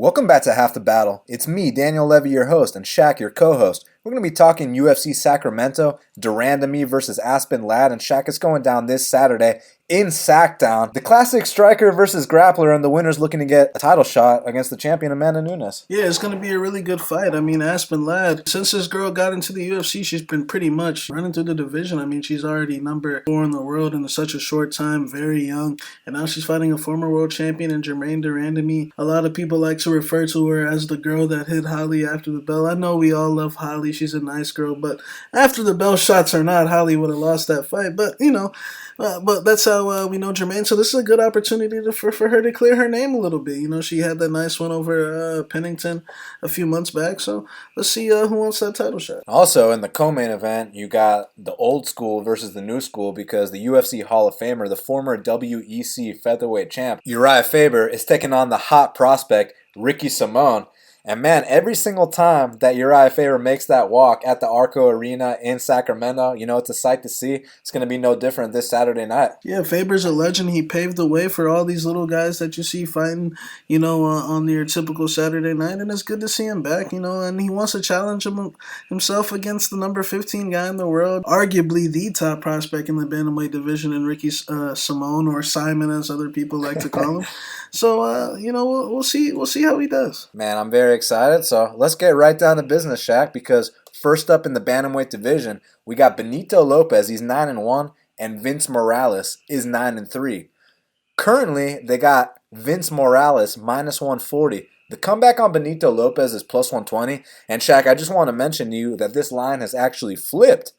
Welcome back to Half the Battle. It's me, Daniel Levy, your host, and Shaq, your co-host. We're going to be talking UFC Sacramento, Randamie versus Aspen Ladd, and Shaq is going down this Saturday in Sacktown. The classic striker versus grappler, and the winner's looking to get a title shot against the champion Amanda Nunes. Yeah, it's going to be a really good fight. I mean, Aspen Ladd, since this girl got into the UFC, she's been pretty much running through the division. I mean, she's already number 4 in the world in such a short time, very young, and now she's fighting a former world champion in Germaine de Randamie. A lot of people like to refer to her as the girl that hit Holly after the bell. I know we all love Holly. She's a nice girl, but after the bell shots or not, Holly would have lost that fight. But, but that's how we know Germaine. So this is a good opportunity for her to clear her name a little bit. She had that nice one over Pennington a few months back. So let's see who wants that title shot. Also, in the co-main event, you got the old school versus the new school because the UFC Hall of Famer, the former WEC featherweight champ, Uriah Faber, is taking on the hot prospect, Ricky Simon. And man, every single time that Uriah Faber makes that walk at the Arco Arena in Sacramento, it's a sight to see. It's going to be no different this Saturday night. Yeah, Faber's a legend. He paved the way for all these little guys that you see fighting, on your typical Saturday night. And it's good to see him back, and he wants to challenge himself against the number 15 guy in the world, arguably the top prospect in the bantamweight division, in Ricky Simon, or Simon as other people like to call him. So, we'll see how he does. Man, I'm very excited. So let's get right down to business, Shaq, because first up in the bantamweight division, we got Benito Lopez. He's 9-1, and Vince Morales is 9-3. Currently, they got Vince Morales minus 140. The comeback on Benito Lopez is plus 120. And Shaq, I just want to mention to you that this line has actually flipped,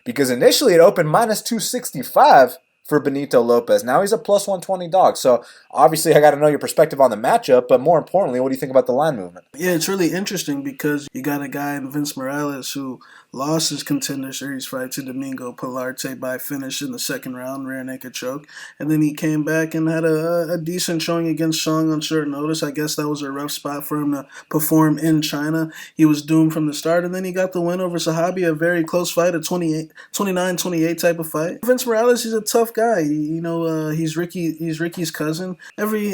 because initially it opened minus 265 for Benito Lopez. Now he's a plus 120 dog. So obviously I got to know your perspective on the matchup, but more importantly, what do you think about the line movement? Yeah, it's really interesting because you got a guy in Vince Morales who lost his Contender Series fight to Domingo Pilarte by finish in the second round, rear naked choke. And then he came back and had a decent showing against Shang on short notice. I guess that was a rough spot for him to perform in China. He was doomed from the start, and then he got the win over Sahabi, a very close fight, a 29-28 type of fight. Vince Morales, he's a tough guy. He's Ricky's cousin. Every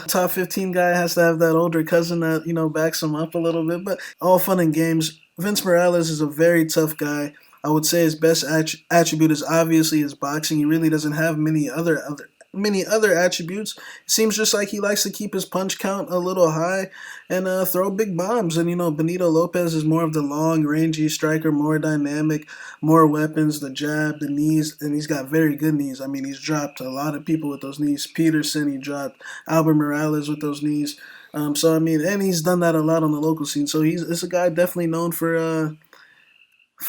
top 15 guy has to have that older cousin that backs him up a little bit. But all fun and games. Vince Morales is a very tough guy. I would say his best attribute is obviously his boxing. He really doesn't have many other attributes. It seems just like he likes to keep his punch count a little high and throw big bombs. And Benito Lopez is more of the long, rangy striker, more dynamic, more weapons, the jab, the knees, and he's got very good knees. I mean, he's dropped a lot of people with those knees. Peterson, he dropped Albert Morales with those knees. And he's done that a lot on the local scene. So it's a guy definitely known for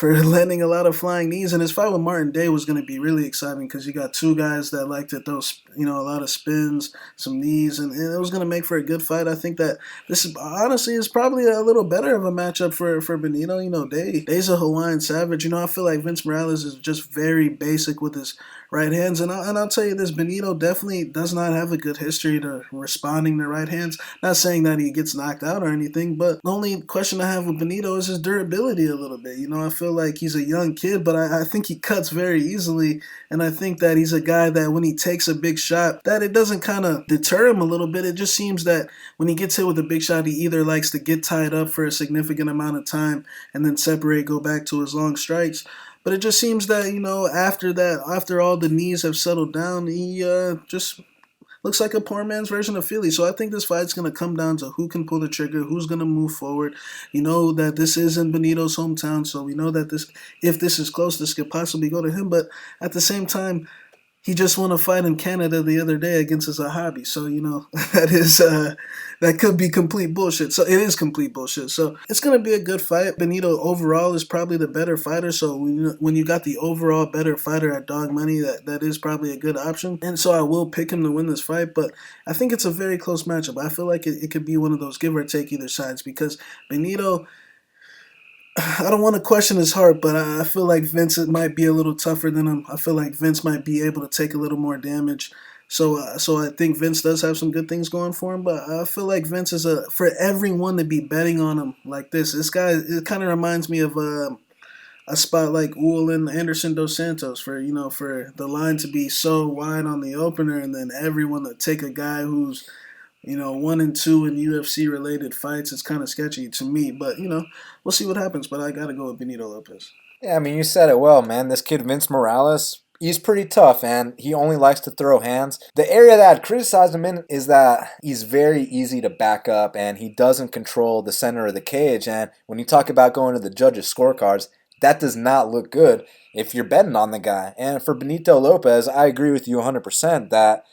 landing a lot of flying knees. And his fight with Martin Day was going to be really exciting because you got two guys that like to throw, a lot of spins, some knees, and it was going to make for a good fight. I think that this is honestly is probably a little better of a matchup for Benito. Day's a Hawaiian savage. I feel like Vince Morales is just very basic with his right hands, and I'll tell you this: Benito definitely does not have a good history to responding to right hands. Not saying that he gets knocked out or anything, but the only question I have with Benito is his durability a little bit. I feel like he's a young kid, but I think he cuts very easily, and I think that he's a guy that when he takes a big shot, that it doesn't kind of deter him a little bit. It just seems that when he gets hit with a big shot, he either likes to get tied up for a significant amount of time and then separate, go back to his long strikes. But it just seems that, after all the knees have settled down, he just looks like a poor man's version of Fili. So I think this fight's going to come down to who can pull the trigger, who's going to move forward. That this is in Benito's hometown, so we know that if this is close, this could possibly go to him. But at the same time, he just won a fight in Canada the other day against a Sahabi. So, that could be complete bullshit. So it is complete bullshit. So it's going to be a good fight. Benito overall is probably the better fighter. So when you got the overall better fighter at dog money, that is probably a good option. And so I will pick him to win this fight. But I think it's a very close matchup. I feel like it could be one of those give or take either sides because Benito, I don't want to question his heart, but I feel like Vince might be a little tougher than him. I feel like Vince might be able to take a little more damage. So I think Vince does have some good things going for him, but I feel like Vince is for everyone to be betting on him like this. This guy, it kind of reminds me of a spot like Ulan Anderson Dos Santos for the line to be so wide on the opener and then everyone to take a guy who's 1 and 2 in UFC related fights. It's kind of sketchy to me, but we'll see what happens. But I gotta go with Benito Lopez. Yeah, I mean, you said it well, man. This kid, Vince Morales, he's pretty tough, and he only likes to throw hands. The area that I'd criticize him in is that he's very easy to back up, and he doesn't control the center of the cage. And when you talk about going to the judges' scorecards, that does not look good if you're betting on the guy. And for Benito Lopez, I agree with you 100% that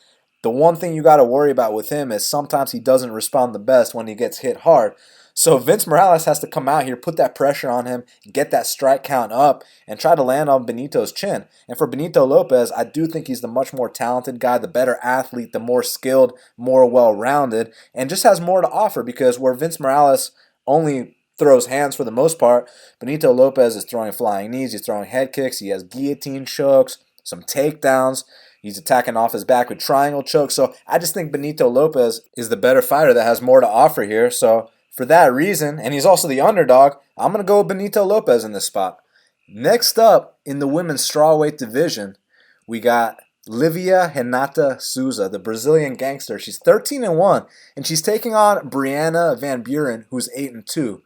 the one thing you got to worry about with him is sometimes he doesn't respond the best when he gets hit hard. So Vince Morales has to come out here, put that pressure on him, get that strike count up, and try to land on Benito's chin. And for Benito Lopez, I do think he's the much more talented guy, the better athlete, the more skilled, more well-rounded, and just has more to offer because where Vince Morales only throws hands for the most part, Benito Lopez is throwing flying knees, he's throwing head kicks, he has guillotine chokes, some takedowns. He's attacking off his back with triangle chokes. So I just think Benito Lopez is the better fighter that has more to offer here. So for that reason, and he's also the underdog, I'm going to go with Benito Lopez in this spot. Next up in the women's strawweight division, we got Livia Renata Souza, the Brazilian gangster. She's 13-1, and she's taking on Briana Van Buren, who's 8-2.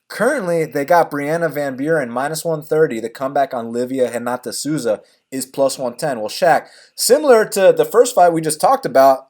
Currently, they got Briana Van Buren minus 130. The comeback on Livia Renata Souza is plus 110. Well, Shaq, similar to the first fight we just talked about,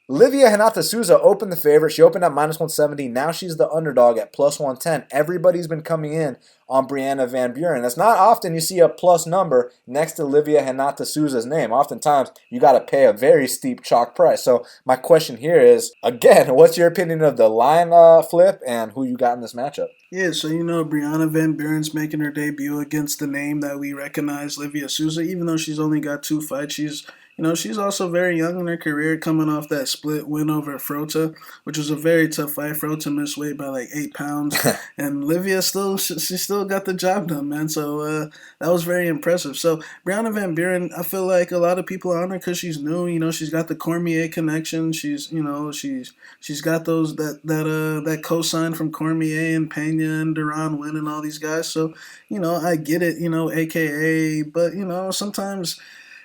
Livia Renata Souza opened the favorite. She opened at minus 170. Now she's the underdog at plus 110. Everybody's been coming in on Briana Van Buren. It's not often you see a plus number next to Livia Renata Souza's name. Oftentimes, you got to pay a very steep chalk price. So my question here is, again, what's your opinion of the line flip and who you got in this matchup? Yeah, so Briana Van Buren's making her debut against the name that we recognize, Livia Souza. Even though she's only got 2 fights, she's also very young in her career, coming off that split win over Frota, which was a very tough fight. Frota missed weight by like 8 pounds, and Livia she still got the job done, man. So that was very impressive. So Briana Van Buren, I feel like a lot of people are on her because she's new. She's got the Cormier connection. She's got that cosign from Cormier and Pena and Darren Wynn and all these guys. So I get it. AKA, but sometimes.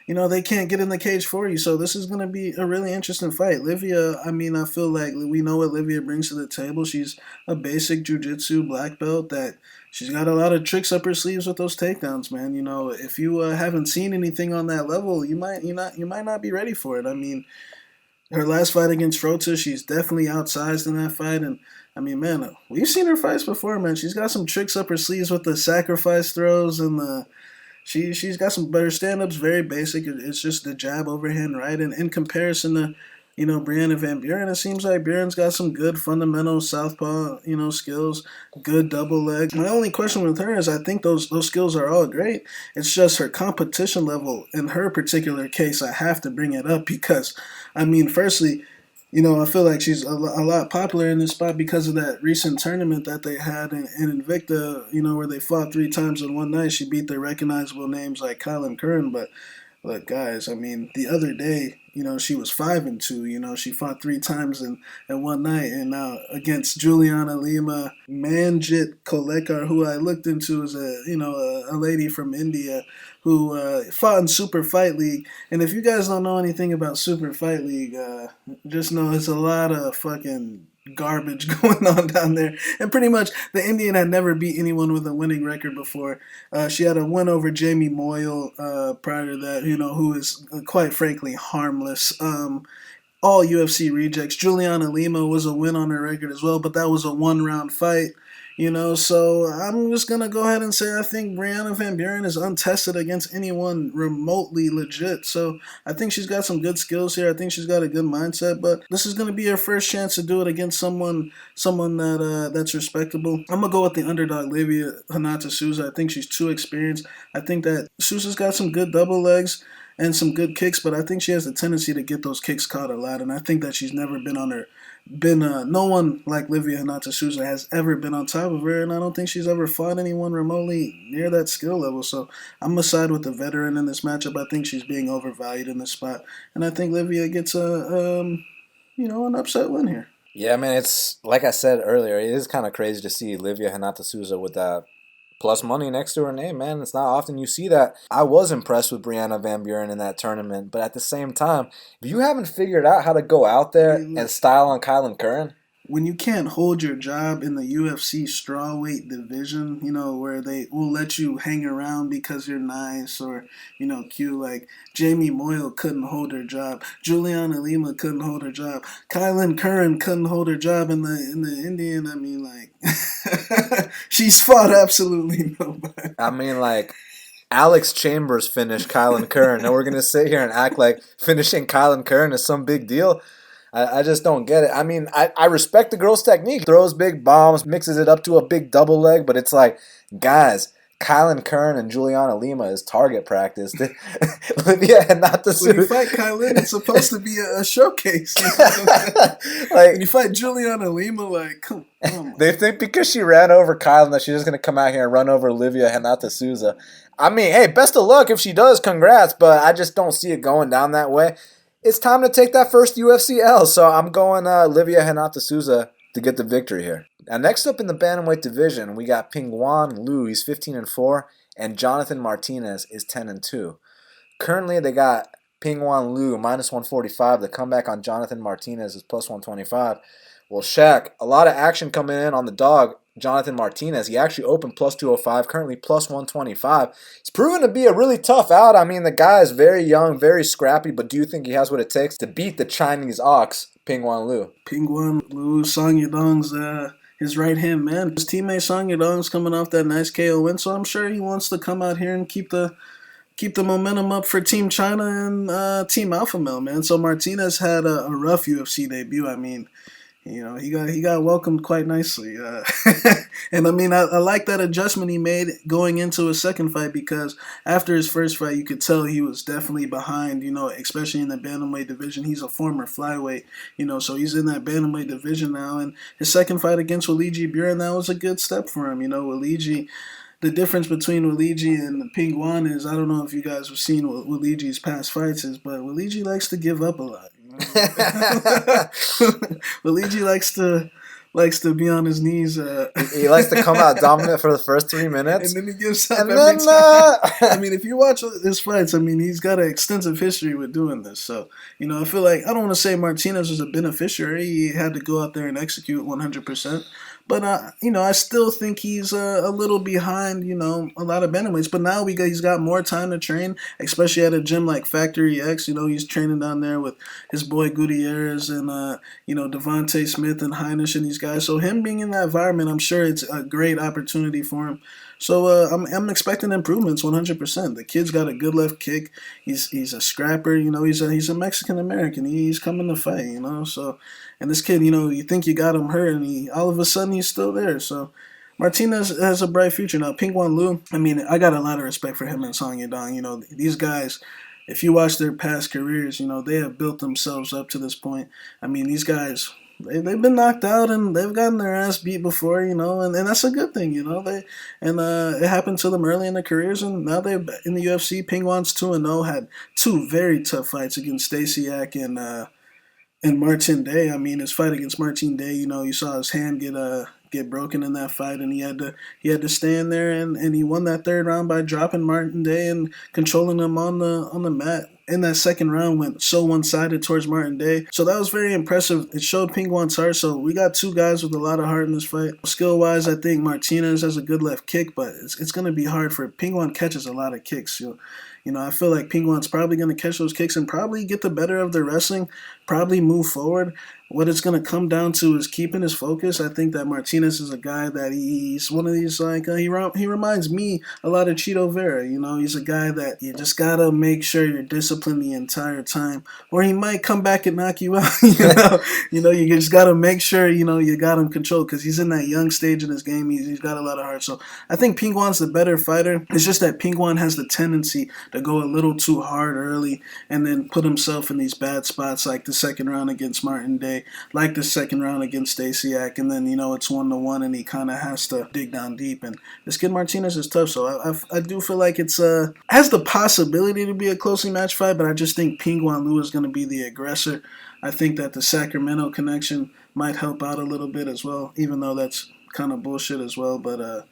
They can't get in the cage for you. So this is going to be a really interesting fight. Livia, I feel like we know what Livia brings to the table. She's a basic jiu-jitsu black belt that she's got a lot of tricks up her sleeves with those takedowns, man. If you haven't seen anything on that level, you might not be ready for it. Her last fight against Frota, she's definitely outsized in that fight. And, man, we've seen her fights before, man. She's got some tricks up her sleeves with the sacrifice throws and the... She's got some better stand-ups, very basic. It's just the jab overhand right. And in comparison to, Briana Van Buren, it seems like Buren's got some good fundamental southpaw, skills, good double leg. My only question with her is I think those skills are all great. It's just her competition level. In her particular case, I have to bring it up because, firstly, I feel like she's a lot popular in this spot because of that recent tournament that they had in Invicta, where they fought 3 times in one night. She beat the recognizable names like Kyle and Curran. But look, guys, the other day, she was 5-2. She fought 3 times in one night, and now against Julianna Lima, Manjit Kolekar, who I looked into as a lady from India who fought in Super Fight League. And if you guys don't know anything about Super Fight League, just know it's a lot of fucking garbage going on down there. And pretty much the Indian had never beat anyone with a winning record before. She had a win over Jamie Moyle prior to that, who is quite frankly harmless. All UFC rejects. Juliana Lima was a win on her record as well, but that was a 1-round fight. So I'm just going to go ahead and say I think Briana Van Buren is untested against anyone remotely legit. So I think she's got some good skills here. I think she's got a good mindset, but this is going to be her first chance to do it against someone that's respectable. I'm going to go with the underdog, Livia Renata Souza. I think she's too experienced. I think that Souza's got some good double legs and some good kicks, but I think she has a tendency to get those kicks caught a lot, and I think that she's never no one like Livia Renata Souza has ever been on top of her, and I don't think she's ever fought anyone remotely near that skill level. So I'm gonna side with the veteran in this matchup. I think she's being overvalued in this spot, and I think Livia gets an upset win here. Yeah, man, it's like I said earlier, it is kind of crazy to see Livia Renata Souza with that plus money next to her name, man. It's not often you see that. I was impressed with Briana Van Buren in that tournament, but at the same time, if you haven't figured out how to go out there and style on Kylan Curran, when you can't hold your job in the UFC strawweight division, where they will let you hang around because you're nice or, cute, like Jamie Moyle couldn't hold her job, Julianna Lima couldn't hold her job, Kylan Curran couldn't hold her job in the Indian. I mean, like, she's fought absolutely nobody. I mean, like, Alex Chambers finished Kylan Curran, and we're going to sit here and act like finishing Kylan Curran is some big deal. I just don't get it. I mean, I respect the girl's technique. Throws big bombs, mixes it up to a big double leg, but it's like, guys, Kylan Curran and Juliana Lima is target practice. Livia and not the When you fight Kylan, it's supposed to be a showcase. Like, when you fight Juliana Lima, like, come on. They think because she ran over Kylan that she's just going to come out here and run over Livia and not the Souza. I mean, hey, best of luck if she does. Congrats, but I just don't see it going down that way. It's time to take that first UFC L, so I'm going Livia Renata Souza to get the victory here. Now, next up in the bantamweight division, we got Pingyuan Liu. He's 15-4, and Jonathan Martinez is 10-2. Currently, they got Pingyuan Liu minus 145. The comeback on Jonathan Martinez is plus 125. Well, Shaq, a lot of action coming in on the dog, Jonathan Martinez. He actually opened plus 205, currently plus 125. He's proven to be a really tough out. I mean, the guy is very young, very scrappy, but do you think he has what it takes to beat the Chinese ox, Pingyuan Liu? Pingyuan Liu, Song Yadong's his right-hand man. His teammate Song Yadong's coming off that nice KO win, so I'm sure he wants to come out here and keep the momentum up for Team China and Team Alpha Male, man. So Martinez had a rough UFC debut. I mean, he got welcomed quite nicely. And I mean, I like that adjustment he made going into his second fight, because after his first fight, you could tell he was definitely behind, especially in the bantamweight division. He's a former flyweight, so he's in that bantamweight division now. And his second fight against Waliji Buren, that was a good step for him. Waliji, the difference between Waliji and Pingyuan is, I don't know if you guys have seen what Waliji's past fights is, but Waliji likes to give up a lot. Waliji likes to be on his knees. He likes to come out dominant for the first 3 minutes. And then he gives up every time. I mean, if you watch his fights, I mean, he's got an extensive history with doing this. So, I feel like, I don't want to say Martinez was a beneficiary. He had to go out there and execute 100%. But, I still think he's a little behind, a lot of bantamweights. But now he's got more time to train, especially at a gym like Factory X. He's training down there with his boy Gutierrez and, Devontae Smith and Heinisch and these guys. So him being in that environment, I'm sure it's a great opportunity for him. So I'm expecting improvements 100%. The kid's got a good left kick. He's a scrapper. He's a Mexican American. He's coming to fight. So. And this kid, you think you got him hurt, and all of a sudden he's still there. So Martinez has a bright future. Now, Pingyuan Liu, I mean, I got a lot of respect for him and Song Yadong. These guys, if you watch their past careers, they have built themselves up to this point. I mean, these guys, they've been knocked out and they've gotten their ass beat before, and that's a good thing, it happened to them early in their careers, and now they're in the UFC. Pingyuan's 2-0, had two very tough fights against Stasiak and Martin Day. I mean, his fight against Martin Day, you saw his hand get broken in that fight, and he had to stand there, and he won that third round by dropping Martin Day and controlling him on the mat. In that second round went so one-sided towards Martin Day. So that was very impressive. It showed Pingyuan's heart. So we got two guys with a lot of heart in this fight. Skill-wise, I think Martinez has a good left kick, but it's going to be hard for Pingyuan. Catches a lot of kicks. I feel like Pingyuan's probably going to catch those kicks and probably get the better of the wrestling, probably move forward. What it's going to come down to is keeping his focus. I think that Martinez is a guy that he's one of these, like, he reminds me a lot of Chito Vera. He's a guy that you just got to make sure you're disciplined the entire time, or he might come back and knock you out. You just got to make sure, you got him controlled, because he's in that young stage in his game. He's got a lot of heart. So I think Pingyuan's the better fighter. It's just that Pingyuan has the tendency to go a little too hard early and then put himself in these bad spots, like the second round against Martin Day, like the second round against Stasiak, and then, it's 1-1 and he kind of has to dig down deep. And this kid Martinez is tough, so I do feel like it's has the possibility to be a closely matched fight, but I just think Pingyuan Liu is going to be the aggressor. I think that the Sacramento connection might help out a little bit as well, even though that's kind of bullshit as well. But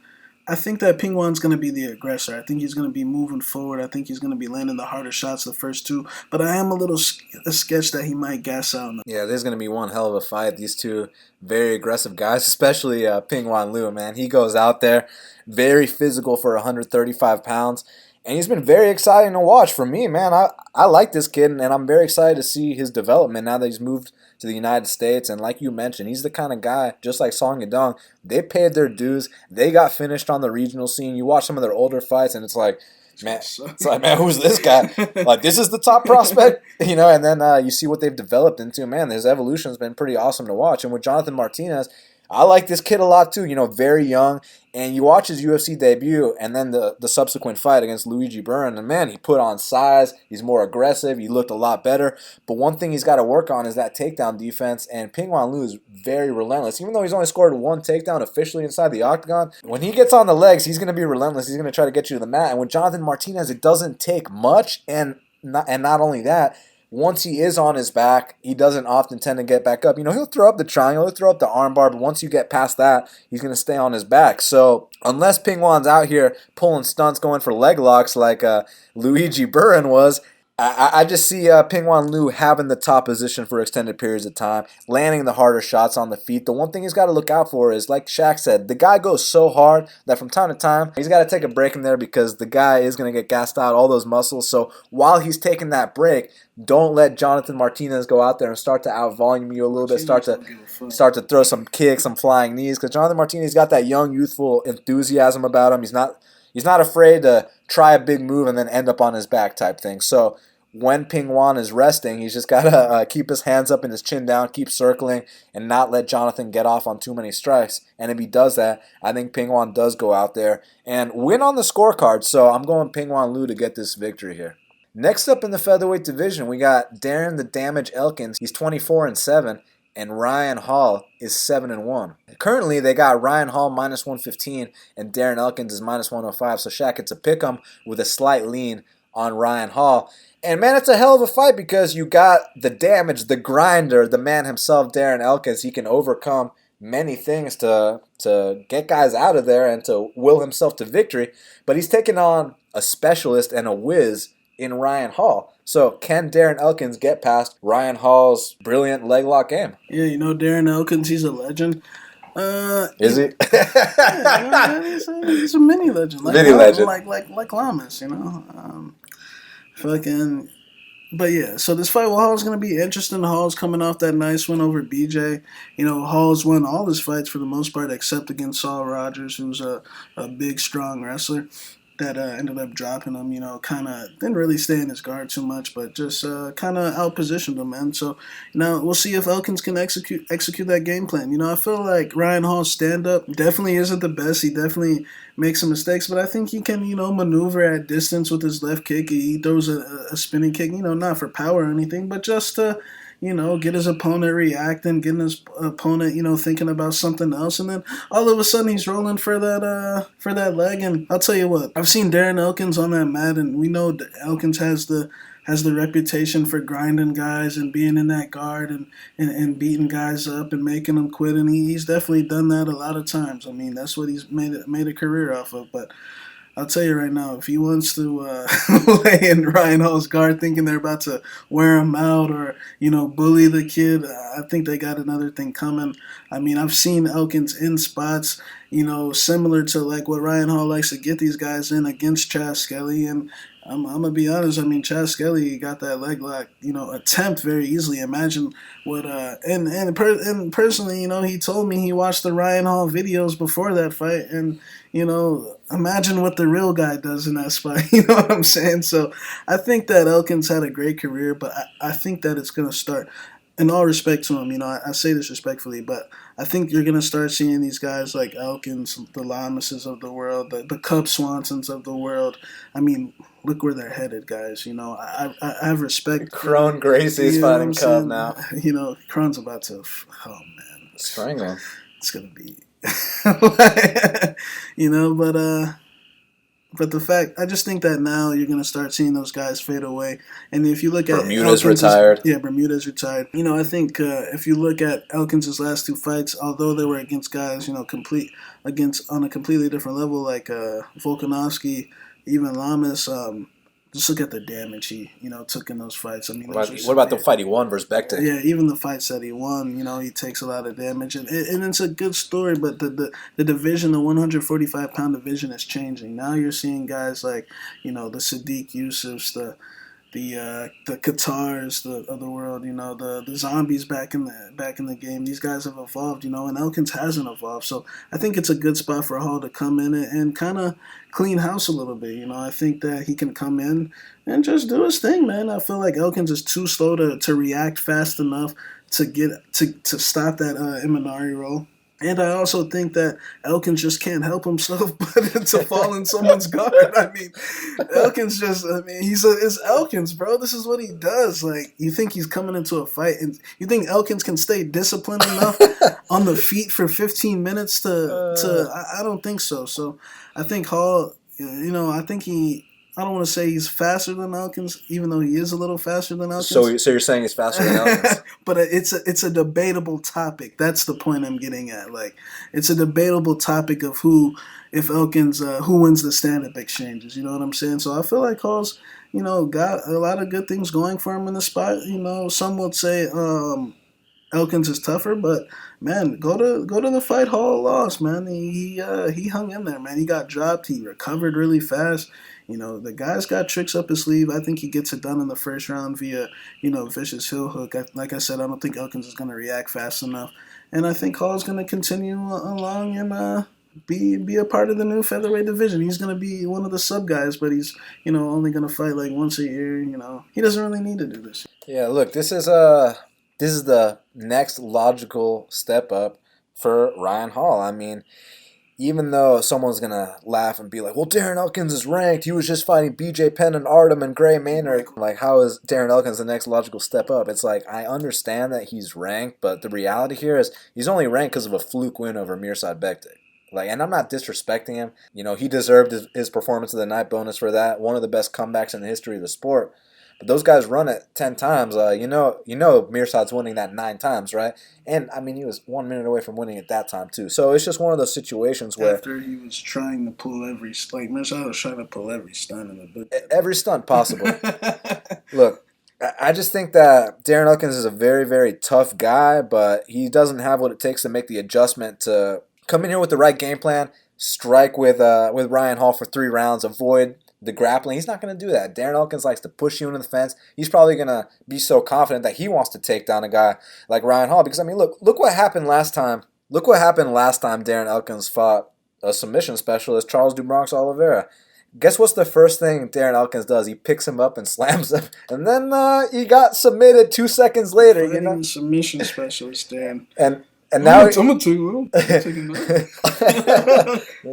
I think that Pingyuan's going to be the aggressor. I think he's going to be moving forward. I think he's going to be landing the harder shots the first two. But I am a little sketched that he might gas out. Yeah, there's going to be one hell of a fight. These two very aggressive guys, especially Pingyuan Liu, man. He goes out there, very physical for 135 pounds. And he's been very exciting to watch for me, man. I like this kid, and I'm very excited to see his development now that he's moved to the United States. And like you mentioned, he's the kind of guy, just like Song Yadong, they paid their dues. They got finished on the regional scene. You watch some of their older fights, and it's like, man, who's this guy? Like, this is the top prospect, and then you see what they've developed into. Man, his evolution has been pretty awesome to watch. And with Jonathan Martinez, I like this kid a lot too, very young. And you watch his UFC debut and then the subsequent fight against Luigi Buren, and man, he put on size. He's more aggressive. He looked a lot better. But one thing he's got to work on is that takedown defense, and Pingyuan Liu is very relentless. Even though he's only scored one takedown officially inside the octagon, when he gets on the legs, he's going to be relentless. He's going to try to get you to the mat. And with Jonathan Martinez, it doesn't take much, and not only that, once he is on his back, he doesn't often tend to get back up. He'll throw up the triangle, he'll throw up the armbar, but once you get past that, he's going to stay on his back. So unless Pingyuan's out here pulling stunts, going for leg locks like Luigi Buren was, I just see Pingyuan Liu having the top position for extended periods of time, landing the harder shots on the feet. The one thing he's got to look out for is, like Shaq said, the guy goes so hard that from time to time, he's got to take a break in there because the guy is going to get gassed out, all those muscles. So while he's taking that break, don't let Jonathan Martinez go out there and start to out-volume you a little bit, start to throw some kicks, some flying knees, because Jonathan Martinez got that young, youthful enthusiasm about him. He's not afraid to try a big move and then end up on his back type thing. So when Pingyuan is resting, he's just got to keep his hands up and his chin down, keep circling, and not let Jonathan get off on too many strikes. And if he does that, I think Pingyuan does go out there and win on the scorecard. So I'm going Pingyuan Liu to get this victory here. Next up in the featherweight division, we got Darren the Damage Elkins. He's 24-7. And Ryan Hall is 7-1. Currently, they got Ryan Hall minus 115 and Darren Elkins is minus 105. So Shaq, it's a pick'em with a slight lean on Ryan Hall. And man, it's a hell of a fight because you got the Damage, the grinder, the man himself, Darren Elkins. He can overcome many things to get guys out of there and to will himself to victory. But he's taking on a specialist and a whiz in Ryan Hall. So can Darren Elkins get past Ryan Hall's brilliant leg lock game? Yeah, Darren Elkins, he's a legend. Is he? Yeah, he's a mini legend. Like Lamas, But yeah, so this fight with Hall's going to be interesting. Hall's coming off that nice win over BJ. Hall's won all his fights for the most part except against Saul Rogers, who's a big, strong wrestler that ended up dropping him, kind of didn't really stay in his guard too much, but just kind of outpositioned him, man. So, we'll see if Elkins can execute that game plan. I feel like Ryan Hall's stand-up definitely isn't the best. He definitely makes some mistakes, but I think he can, maneuver at distance with his left kick. He throws a spinning kick, not for power or anything, but just to get his opponent reacting, getting his opponent, thinking about something else, and then all of a sudden he's rolling for that leg. And I'll tell you what, I've seen Darren Elkins on that mat, and we know that Elkins has the reputation for grinding guys and being in that guard and beating guys up and making them quit, and he's definitely done that a lot of times. I mean, that's what he's made a career off of, but I'll tell you right now, if he wants to lay in Ryan Hall's guard thinking they're about to wear him out or, bully the kid, I think they got another thing coming. I mean, I've seen Elkins in spots, similar to like what Ryan Hall likes to get these guys in against Chaz Skelly. And I'm going to be honest, I mean, Chaz Skelly got that leg lock, attempt very easily. Imagine what, and personally, he told me he watched the Ryan Hall videos before that fight, and, imagine what the real guy does in that spot, you know what I'm saying? So I think that Elkins had a great career, but I think that it's going to start, in all respect to him, I say this respectfully, but I think you're going to start seeing these guys like Elkins, the Lamases of the world, the Cub Swansons of the world. I mean, look where they're headed, guys. I have respect. Kron Gracie's fighting Cub now. Kron's about to, oh man. Strangle him. It's going to be, but But I just think that now you're going to start seeing those guys fade away. And if you look at Bermuda's retired. Yeah, Bermuda's retired. I think if you look at Elkins' last two fights, although they were against guys, on a completely different level, like Volkanovski, even Lamas, just look at the damage he, took in those fights. I mean, what about the fight he won versus Bektic? Yeah, even the fights that he won, he takes a lot of damage, and it's a good story. But the division, the 145-pound division, is changing. Now you're seeing guys like, the Sadiq Yusufs, the Qatars of the world, the zombies back in the game. These guys have evolved, and Elkins hasn't evolved. So I think it's a good spot for Hall to come in and kind of clean house a little bit. I think that he can come in and just do his thing, man. I feel like Elkins is too slow to react fast enough to stop that Imanari roll. And I also think that Elkins just can't help himself but to fall in someone's guard. I mean, Elkins it's Elkins, bro. This is what he does. Like, you think he's coming into a fight, and you think Elkins can stay disciplined enough on the feet for 15 minutes I don't think so. So I think Hall, I don't want to say he's faster than Elkins, even though he is a little faster than Elkins. So you're saying he's faster than Elkins? But it's a debatable topic. That's the point I'm getting at. Like, it's a debatable topic of who wins the stand-up exchanges. You know what I'm saying? So I feel like Hall's, got a lot of good things going for him in the spot. Some would say Elkins is tougher, but man, go to the fight Hall lost, man. He hung in there, man. He got dropped. He recovered really fast. The guy's got tricks up his sleeve. I think he gets it done in the first round via, vicious heel hook. Like I said, I don't think Elkins is going to react fast enough. And I think Hall's going to continue along and be a part of the new featherweight division. He's going to be one of the sub guys, but he's, only going to fight like once a year. He doesn't really need to do this. Yeah, look, this is the next logical step up for Ryan Hall. I mean, even though someone's going to laugh and be like, well, Darren Elkins is ranked. He was just fighting BJ Penn and Artem and Gray Maynard. Like, how is Darren Elkins the next logical step up? It's like, I understand that he's ranked, but the reality here is he's only ranked because of a fluke win over Mirsad Bektic. Like, and I'm not disrespecting him. He deserved his performance of the night bonus for that. One of the best comebacks in the history of the sport. But those guys run it 10 times. Mirsad's winning that 9 times, right? And, I mean, he was 1 minute away from winning at that time, too. So it's just one of those situations where... After he was trying to pull Mirsad was trying to pull every stunt in the book. Every stunt possible. Look, I just think that Darren Elkins is a very, very tough guy, but he doesn't have what it takes to make the adjustment to come in here with the right game plan, strike with Ryan Hall for 3 rounds, avoid the grappling. He's not going to do that. Darren Elkins likes to push you into the fence. He's probably going to be so confident that he wants to take down a guy like Ryan Hall. Because, I mean, look what happened last time. Look what happened last time Darren Elkins fought a submission specialist, Charles Du Bronx Oliveira. Guess what's the first thing Darren Elkins does? He picks him up and slams him. And then he got submitted 2 seconds later. Submission specialist, Dan. And now... I'm going to take him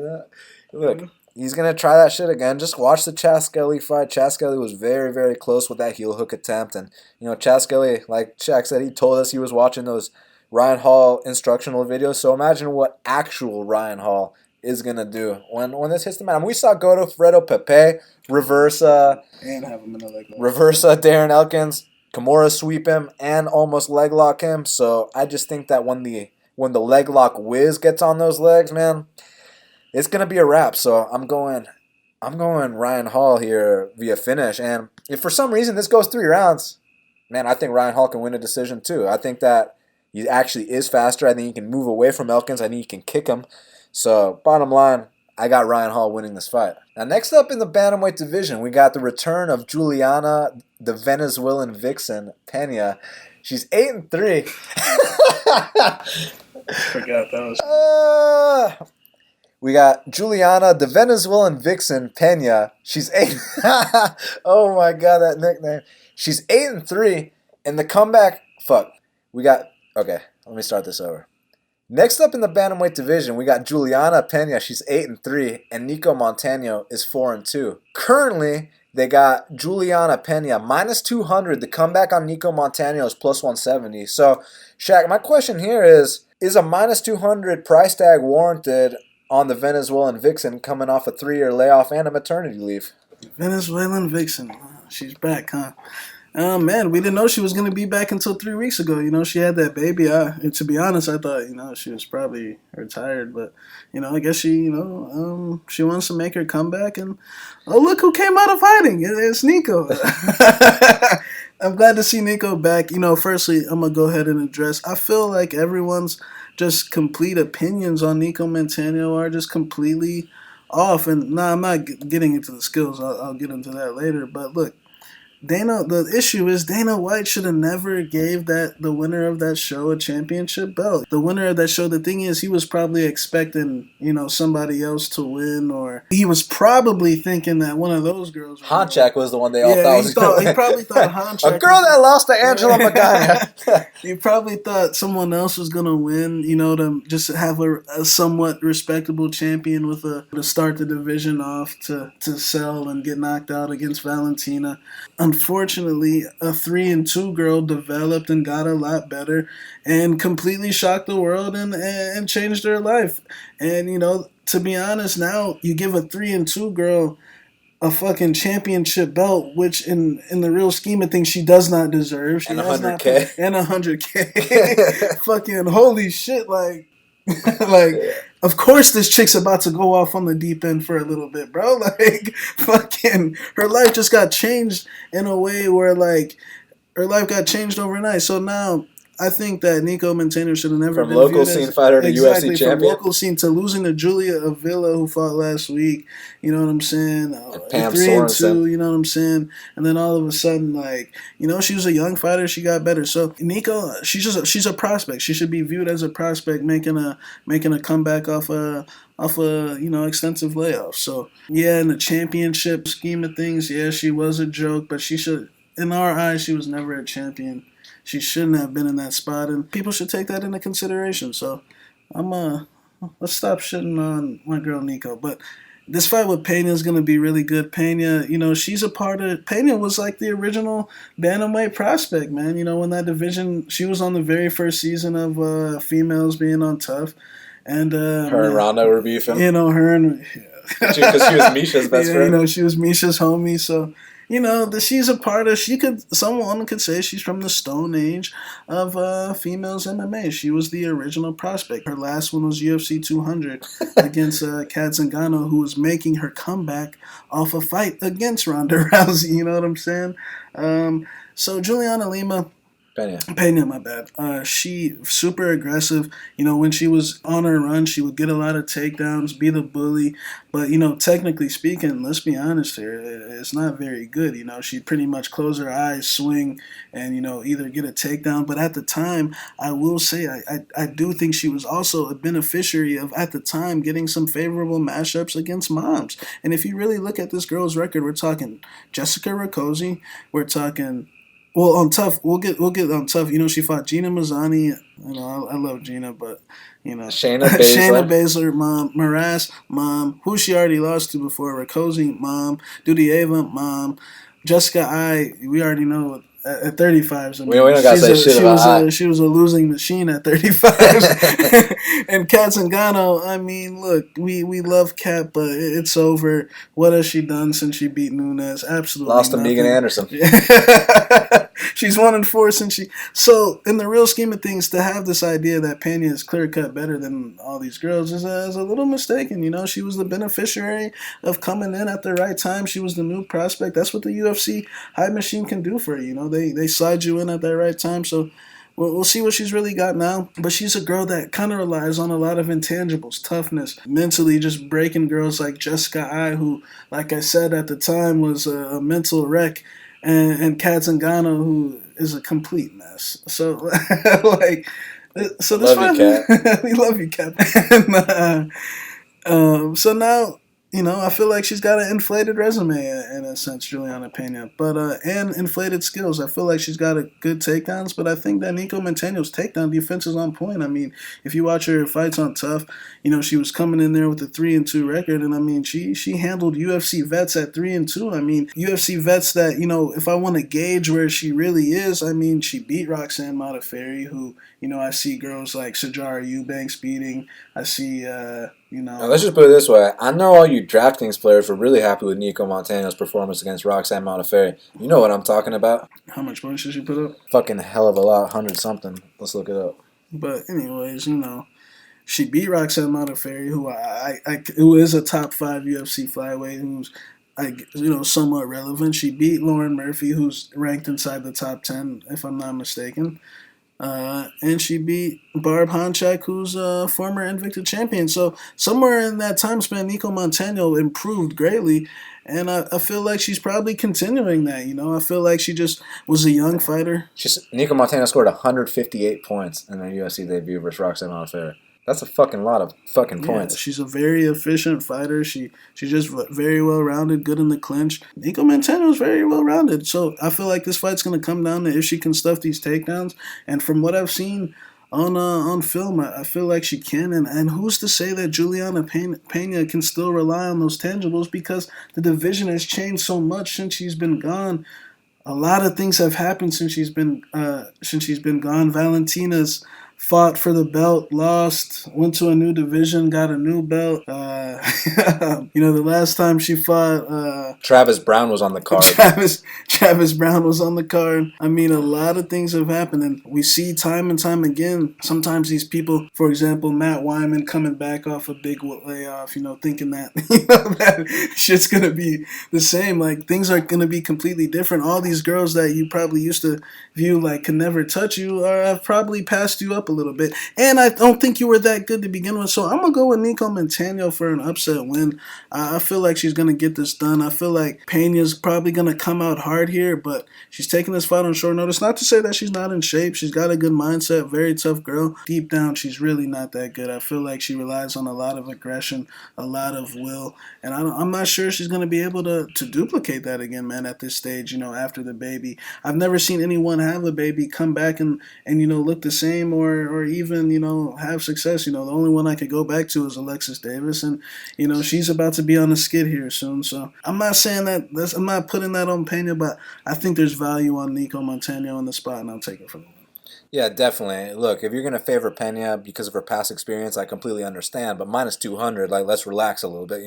out. Look... He's going to try that shit again. Just watch the Chaz Skelly fight. Chaz Skelly was very, very close with that heel hook attempt. And, Chaz Skelly, like Shaq said, he told us he was watching those Ryan Hall instructional videos. So imagine what actual Ryan Hall is going to do when this hits the mat. I mean, we saw Godofredo Pepe reverse and have him in a leg lock. Reverse Darren Elkins, Kimura sweep him, and almost leg lock him. So I just think that when the leg lock whiz gets on those legs, man, it's going to be a wrap. So I'm going Ryan Hall here via finish. And if for some reason this goes 3 rounds, man, I think Ryan Hall can win a decision too. I think that he actually is faster. I think he can move away from Elkins. I think he can kick him. So bottom line, I got Ryan Hall winning this fight. Now next up in the bantamweight division, we got the return of Julianna, the Venezuelan vixen, Pena. She's 8-3. Forgot that was... We got Julianna, the Venezuelan vixen, Pena. She's 8. Oh my god, that nickname. She's 8-3, and the comeback. Okay, let me start this over. Next up in the bantamweight division, we got Julianna Pena. She's 8-3, and Nicco Montano is 4-2. Currently, they got Julianna Pena -200. The comeback on Nicco Montano is +170. So, Shaq, my question here is a -200 price tag warranted on the Venezuelan vixen coming off a 3-year layoff and a maternity leave. Venezuelan vixen. She's back, huh? Man, we didn't know she was going to be back until 3 weeks ago. She had that baby. To be honest, I thought, she was probably retired. But, I guess she wants to make her comeback. And, oh, look who came out of hiding. It's Nicco. I'm glad to see Nicco back. Firstly, I'm going to go ahead and address. I feel like everyone's just complete opinions on Nicco Montano are just completely off. And, I'm not getting into the skills. I'll get into that later. But, look. The issue is Dana White should have never gave the winner of that show a championship belt. The winner of that show, the thing is, he was probably expecting, somebody else to win, or he was probably thinking that one of those girls. Honchak was the one they all thought was going to win. He probably thought Honchak. A girl that lost to Angela Magana. He probably thought someone else was going to win, to just have a somewhat respectable champion to start the division off to sell and get knocked out against Valentina. Unfortunately, a 3-2 girl developed and got a lot better and completely shocked the world and changed her life. And, to be honest, now you give a 3-2 girl a fucking championship belt, which in the real scheme of things, she does not deserve. She and has $100K. And $100K. Fucking holy shit, like... Of course this chick's about to go off on the deep end for a little bit, bro. Fucking, her life just got changed in a way where, her life got changed overnight. So now, I think that Nicco Montano should have never been From local scene fighter to UFC champion. From local scene to losing to Julia Avila, who fought last week. You know what I'm saying? Pam 3-2, you know what I'm saying? And then all of a sudden, she was a young fighter. She got better. So Nicco, she's a prospect. She should be viewed as a prospect making a comeback off a extensive layoff. So yeah, in the championship scheme of things, yeah, she was a joke, but she should, in our eyes, she was never a champion. She shouldn't have been in that spot, and people should take that into consideration. So, let's stop shitting on my girl Nicco. But this fight with Pena is going to be really good. Pena, she's a part of... Pena was like the original bantamweight prospect, man. In that division, she was on the very first season of Females Being on Tough. And her and Ronda were beefing. Her and... Because she was Misha's best friend. She was Misha's homie, so... she's a part of... Someone could say she's from the Stone Age of females MMA. She was the original prospect. Her last one was UFC 200 against Kat Zingano, who was making her comeback off a fight against Ronda Rousey. You know what I'm saying? So Julianna Lima... Pena, my bad. She super aggressive. When she was on her run, she would get a lot of takedowns, be the bully. But, technically speaking, let's be honest here, it's not very good. She'd pretty much close her eyes, swing, and, either get a takedown. But at the time, I will say, I do think she was also a beneficiary of, at the time, getting some favorable matchups against moms. And if you really look at this girl's record, we're talking Jessica Rakoczy, we're talking... Well, on Tough, we'll get on Tough. She fought Gina Mazzani. I love Gina, but Shayna Baszler, mom. Moraes, mom. Who she already lost to before? Rakoczy, mom. Dudieva, mom. Jessica we already know at 35. So we don't gotta say shit about she was a losing machine at 35. And Kat Zingano, look, we love Kat, but it's over. What has she done since she beat Nunes? Absolutely lost to nothing. Megan Anderson. She's 1-4 since she... So, in the real scheme of things, to have this idea that Pena is clear-cut better than all these girls is a little mistaken. She was the beneficiary of coming in at the right time. She was the new prospect. That's what the UFC hype machine can do for you. They slide you in at that right time. So, we'll see what she's really got now. But she's a girl that kind of relies on a lot of intangibles, toughness, mentally just breaking girls like Jessica who, like I said at the time, was a mental wreck. And Kat Zingano, who is a complete mess. So, so this love you, Kat. We love you, Kat. So now, I feel like she's got an inflated resume in a sense, Julianna Pena, but and inflated skills. I feel like she's got a good takedowns, but I think that Nicco Montano's takedown defense is on point. If you watch her fights on Tough, she was coming in there with a 3-2 record, and she handled UFC vets at 3-2. UFC vets that if I want to gauge where she really is, she beat Roxanne Modafferi, who I see girls like Sijara Eubanks beating. I see Now, let's just put it this way. I know all you DraftKings players were really happy with Nicco Montano's performance against Roxanne Modafferi. You know what I'm talking about. How much points did she put up? Fucking hell of a lot, 100-something. Let's look it up. But anyways, she beat Roxanne Modafferi, who is a top 5 UFC flyweight, who's somewhat relevant. She beat Lauren Murphy, who's ranked inside the top 10, if I'm not mistaken. And she beat Barb Honchak, who's a former Invicta champion. So somewhere in that time span, Nicco Montano improved greatly. And I feel like she's probably continuing that, I feel like she just was a young fighter. Nicco Montano scored 158 points in her UFC debut versus Roxanne Modafferi. That's a fucking lot of fucking points. She's a very efficient fighter. She's just very well-rounded, good in the clinch. Nicco Montano is very well-rounded. So I feel like this fight's going to come down to if she can stuff these takedowns. And from what I've seen on film, I feel like she can. And who's to say that Julianna Pena can still rely on those tangibles, because the division has changed so much since she's been gone. A lot of things have happened since she's been gone. Valentina's fought for the belt, lost, went to a new division, got a new belt. The last time she fought... Travis Brown was on the card. Travis Brown was on the card. I mean, a lot of things have happened, and we see time and time again, sometimes these people, for example, Matt Wyman coming back off a big layoff, thinking that, that shit's going to be the same. Like, things are going to be completely different. All these girls that you probably used to view like could never touch you have probably passed you up a little bit. And I don't think you were that good to begin with. So I'm going to go with Nicco Montano for an upset win. I feel like she's going to get this done. I feel like Pena's probably going to come out hard here, but she's taking this fight on short notice. Not to say that she's not in shape. She's got a good mindset, very tough girl. Deep down, she's really not that good. I feel like she relies on a lot of aggression, a lot of will, and I'm not sure she's going to be able to duplicate that again, man, at this stage, after the baby. I've never seen anyone have a baby come back and look the same or even, have success. The only one I could go back to is Alexis Davis, and, she's about to be on the skid here soon. So I'm not saying I'm not putting that on Pena, but I think there's value on Nicco Montano in the spot, and I'll take it from him. Yeah, definitely. Look, if you're going to favor Pena because of her past experience, I completely understand. But minus 200, let's relax a little bit,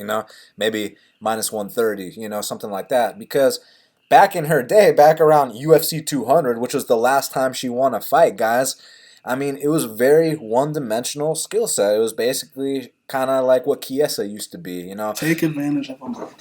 Maybe minus 130, something like that. Because back in her day, back around UFC 200, which was the last time she won a fight, guys, I mean, it was very one-dimensional skill set. It was basically kind of like what Chiesa used to be, Take advantage of them all.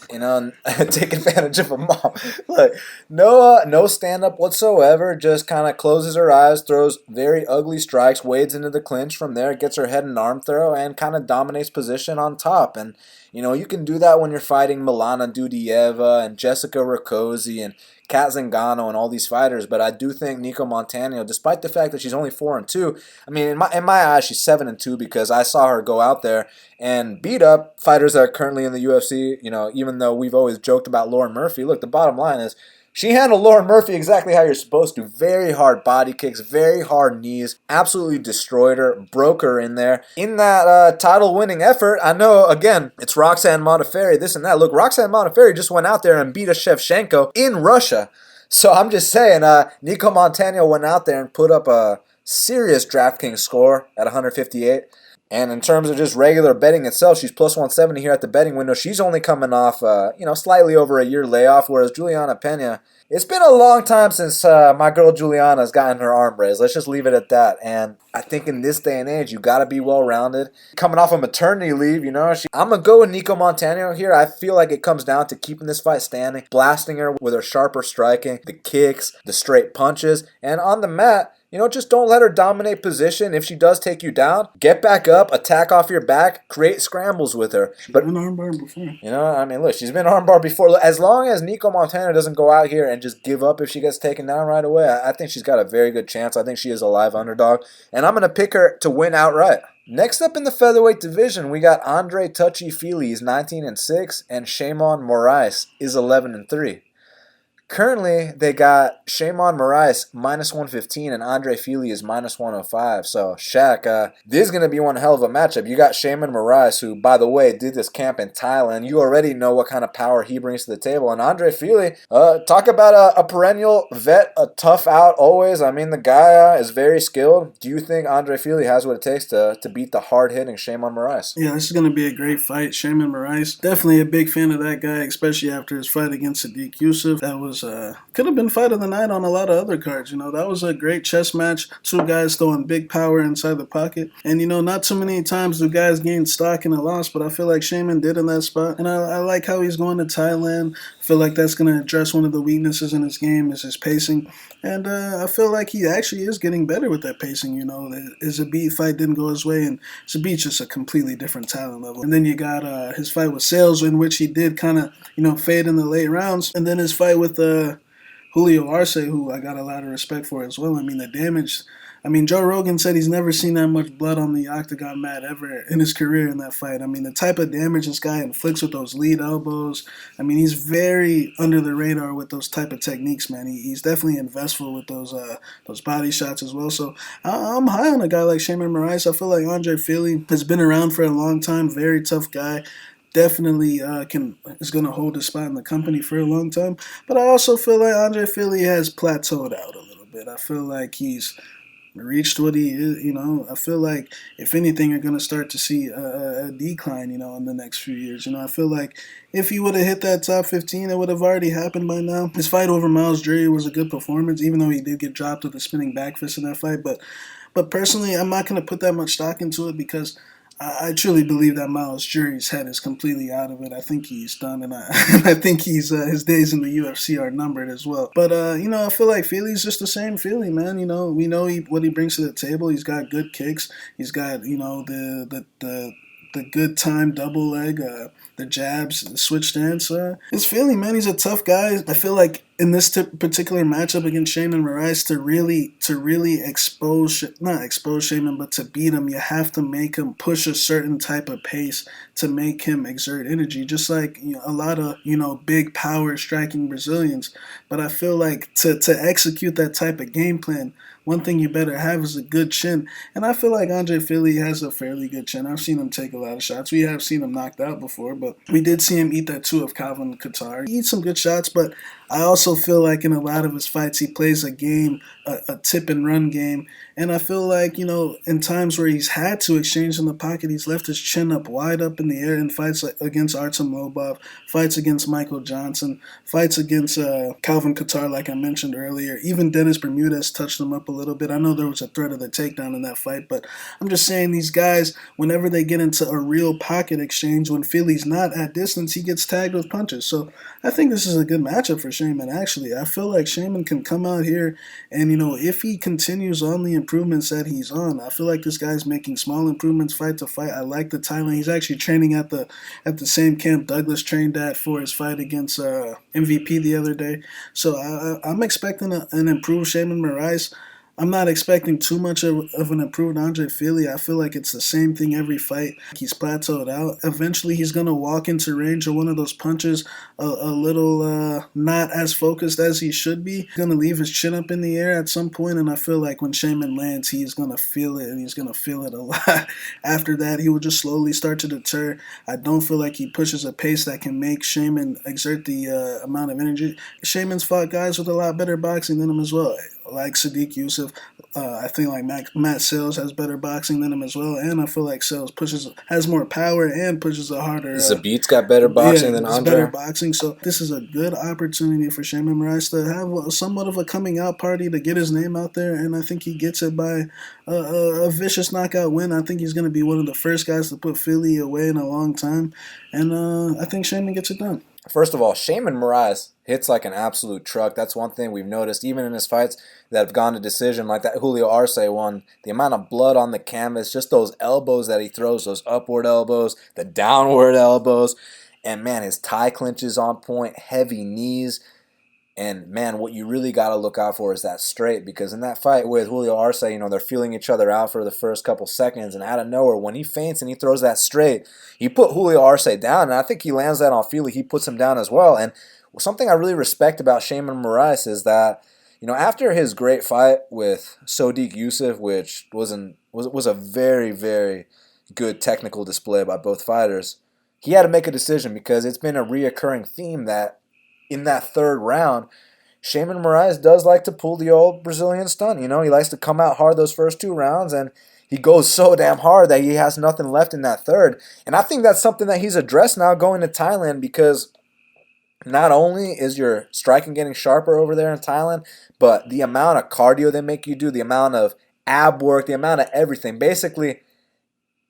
Take advantage of them all. Look, no stand-up whatsoever. Just kind of closes her eyes, throws very ugly strikes, wades into the clinch. From there, gets her head and arm throw, and kind of dominates position on top. And, you can do that when you're fighting Milana Dudieva and Jessica Rakoczy and Kat Zingano and all these fighters, but I do think Nicco Montano, despite the fact that she's only 4-2, I mean, in my eyes, she's 7-2 because I saw her go out there and beat up fighters that are currently in the UFC. Even though we've always joked about Lauren Murphy, look, the bottom line is she handled Lauren Murphy exactly how you're supposed to. Very hard body kicks, very hard knees, absolutely destroyed her, broke her in there. In that title-winning effort, I know, again, it's Roxanne Modafferi, this and that. Look, Roxanne Modafferi just went out there and beat a Shevchenko in Russia. So I'm just saying, Nicco Montano went out there and put up a serious DraftKings score at 158. And in terms of just regular betting itself, she's plus 170 here at the betting window. She's only coming off, slightly over a year layoff, whereas Julianna Pena, it's been a long time since my girl Julianna's gotten her arm raised. Let's just leave it at that. And I think in this day and age, you got to be well-rounded. Coming off a maternity leave, I'm going to go with Nicco Montano here. I feel like it comes down to keeping this fight standing, blasting her with her sharper striking, the kicks, the straight punches, and on the mat, just don't let her dominate position. If she does take you down, get back up, attack off your back, create scrambles with her. She's been armbar before. Look, she's been armbar before. As long as Nicco Montano doesn't go out here and just give up if she gets taken down right away, I think she's got a very good chance. I think she is a live underdog, and I'm going to pick her to win outright. Next up in the featherweight division, we got Andre Touchy Fili, he's 19-6, and Sheymon Moraes is 11-3. Currently, they got Sheymon Moraes minus 115 and Andre Fili is minus 105. So, Shaq, this is going to be one hell of a matchup. You got Sheymon Moraes, who, by the way, did this camp in Thailand. You already know what kind of power he brings to the table. And Andre Fili, talk about a perennial vet, a tough out always. I mean, the guy is very skilled. Do you think Andre Fili has what it takes to beat the hard-hitting Sheymon Moraes? Yeah, this is going to be a great fight. Sheymon Moraes, definitely a big fan of that guy, especially after his fight against Sadiq Yusuf. That was could have been fight of the night on a lot of other cards. That was a great chess match. Two guys throwing big power inside the pocket. And, not too many times do guys gain stock in a loss, but I feel like Sheymon did in that spot. And I like how he's going to Thailand. I feel like that's going to address one of the weaknesses in his game is his pacing. And I feel like he actually is getting better with that pacing. His Zabit fight didn't go his way, and Zabit's just a completely different talent level. And then you got his fight with Sales, in which he did kind of, fade in the late rounds. And then his fight with Julio Arce, who I got a lot of respect for as well. I mean, the damage. I mean, Joe Rogan said he's never seen that much blood on the octagon mat ever in his career in that fight. I mean, the type of damage this guy inflicts with those lead elbows. I mean, he's very under the radar with those type of techniques, man. He's definitely investful with those body shots as well. So I'm high on a guy like Sheymon Moraes. I feel like Andre Fili has been around for a long time, very tough guy. Definitely is going to hold his spot in the company for a long time. But I also feel like Andre Fili has plateaued out a little bit. I feel like he's reached what he is, I feel like, if anything, you're going to start to see a decline, in the next few years. I feel like if he would have hit that top 15, it would have already happened by now. His fight over Miles Jury was a good performance, even though he did get dropped with a spinning back fist in that fight. But personally, I'm not going to put that much stock into it because I truly believe that Miles Jury's head is completely out of it. I think he's done, and I think his days in the UFC are numbered as well. But I feel like Fili's just the same Fili, man. We know what he brings to the table. He's got good kicks. He's got the good time double leg, the jabs, the switch stance. It's Fili, man. He's a tough guy. I feel like in this particular matchup against Sheymon Moraes, to really not expose Sheymon, but to beat him, you have to make him push a certain type of pace to make him exert energy, just like a lot of big power striking Brazilians. But I feel like to execute that type of game plan, one thing you better have is a good chin. And I feel like Andre Fili has a fairly good chin. I've seen him take a lot of shots. We have seen him knocked out before, but we did see him eat that two of Calvin Qatar. He eats some good shots, but I also feel like in a lot of his fights, he plays a game, a tip and run game. And I feel like, in times where he's had to exchange in the pocket, he's left his chin up wide up in the air in fights against Artem Lobov, fights against Michael Johnson, fights against Calvin Qatar, like I mentioned earlier. Even Dennis Bermudez touched him up a little bit. I know there was a threat of the takedown in that fight, but I'm just saying these guys, whenever they get into a real pocket exchange, when Fili's not at distance, he gets tagged with punches. So I think this is a good matchup for Sheymon, actually. I feel like Sheymon can come out here and, if he continues on the improvements that he's on, I feel like this guy's making small improvements fight to fight. I like the Thailand. He's actually training at the same camp Douglas trained at for his fight against MVP the other day. So I'm expecting an improved Sheymon Moraes. I'm not expecting too much of an improved Andre Fili. I feel like it's the same thing every fight. He's plateaued out. Eventually, he's going to walk into range of one of those punches a little not as focused as he should be. He's going to leave his chin up in the air at some point, and I feel like when Sheymon lands, he's going to feel it, and he's going to feel it a lot. After that, he will just slowly start to deter. I don't feel like he pushes a pace that can make Sheymon exert the amount of energy. Sheymon's fought guys with a lot better boxing than him as well. Like Sadiq Yusuf, I think like Matt Sales has better boxing than him as well, and I feel like Sales has more power and pushes a harder. Zabit's got better boxing than Andre. Better boxing, so this is a good opportunity for Sheymon Moraes to have somewhat of a coming out party to get his name out there, and I think he gets it by a vicious knockout win. I think he's going to be one of the first guys to put Fili away in a long time, and I think Sheymon gets it done. First of all, Sheymon Moraes hits like an absolute truck. That's one thing we've noticed, even in his fights that have gone to decision, like that Julio Arce one. The amount of blood on the canvas, just those elbows that he throws, those upward elbows, the downward elbows. And, man, his tie clinch is on point, heavy knees. And, man, what you really got to look out for is that straight, because in that fight with Julio Arce, they're feeling each other out for the first couple seconds, and out of nowhere, when he feints and he throws that straight, he put Julio Arce down, and I think he lands that on Fili. He puts him down as well, and something I really respect about Sheymon Moraes is that, after his great fight with Sodiq Yusuff, which was a very, very good technical display by both fighters, he had to make a decision because it's been a reoccurring theme that in that third round, Sheymon Moraes does like to pull the old Brazilian stunt. He likes to come out hard those first 2 rounds, and he goes so damn hard that he has nothing left in that third. And I think that's something that he's addressed now going to Thailand, because not only is your striking getting sharper over there in Thailand, but the amount of cardio they make you do, the amount of ab work, the amount of everything, basically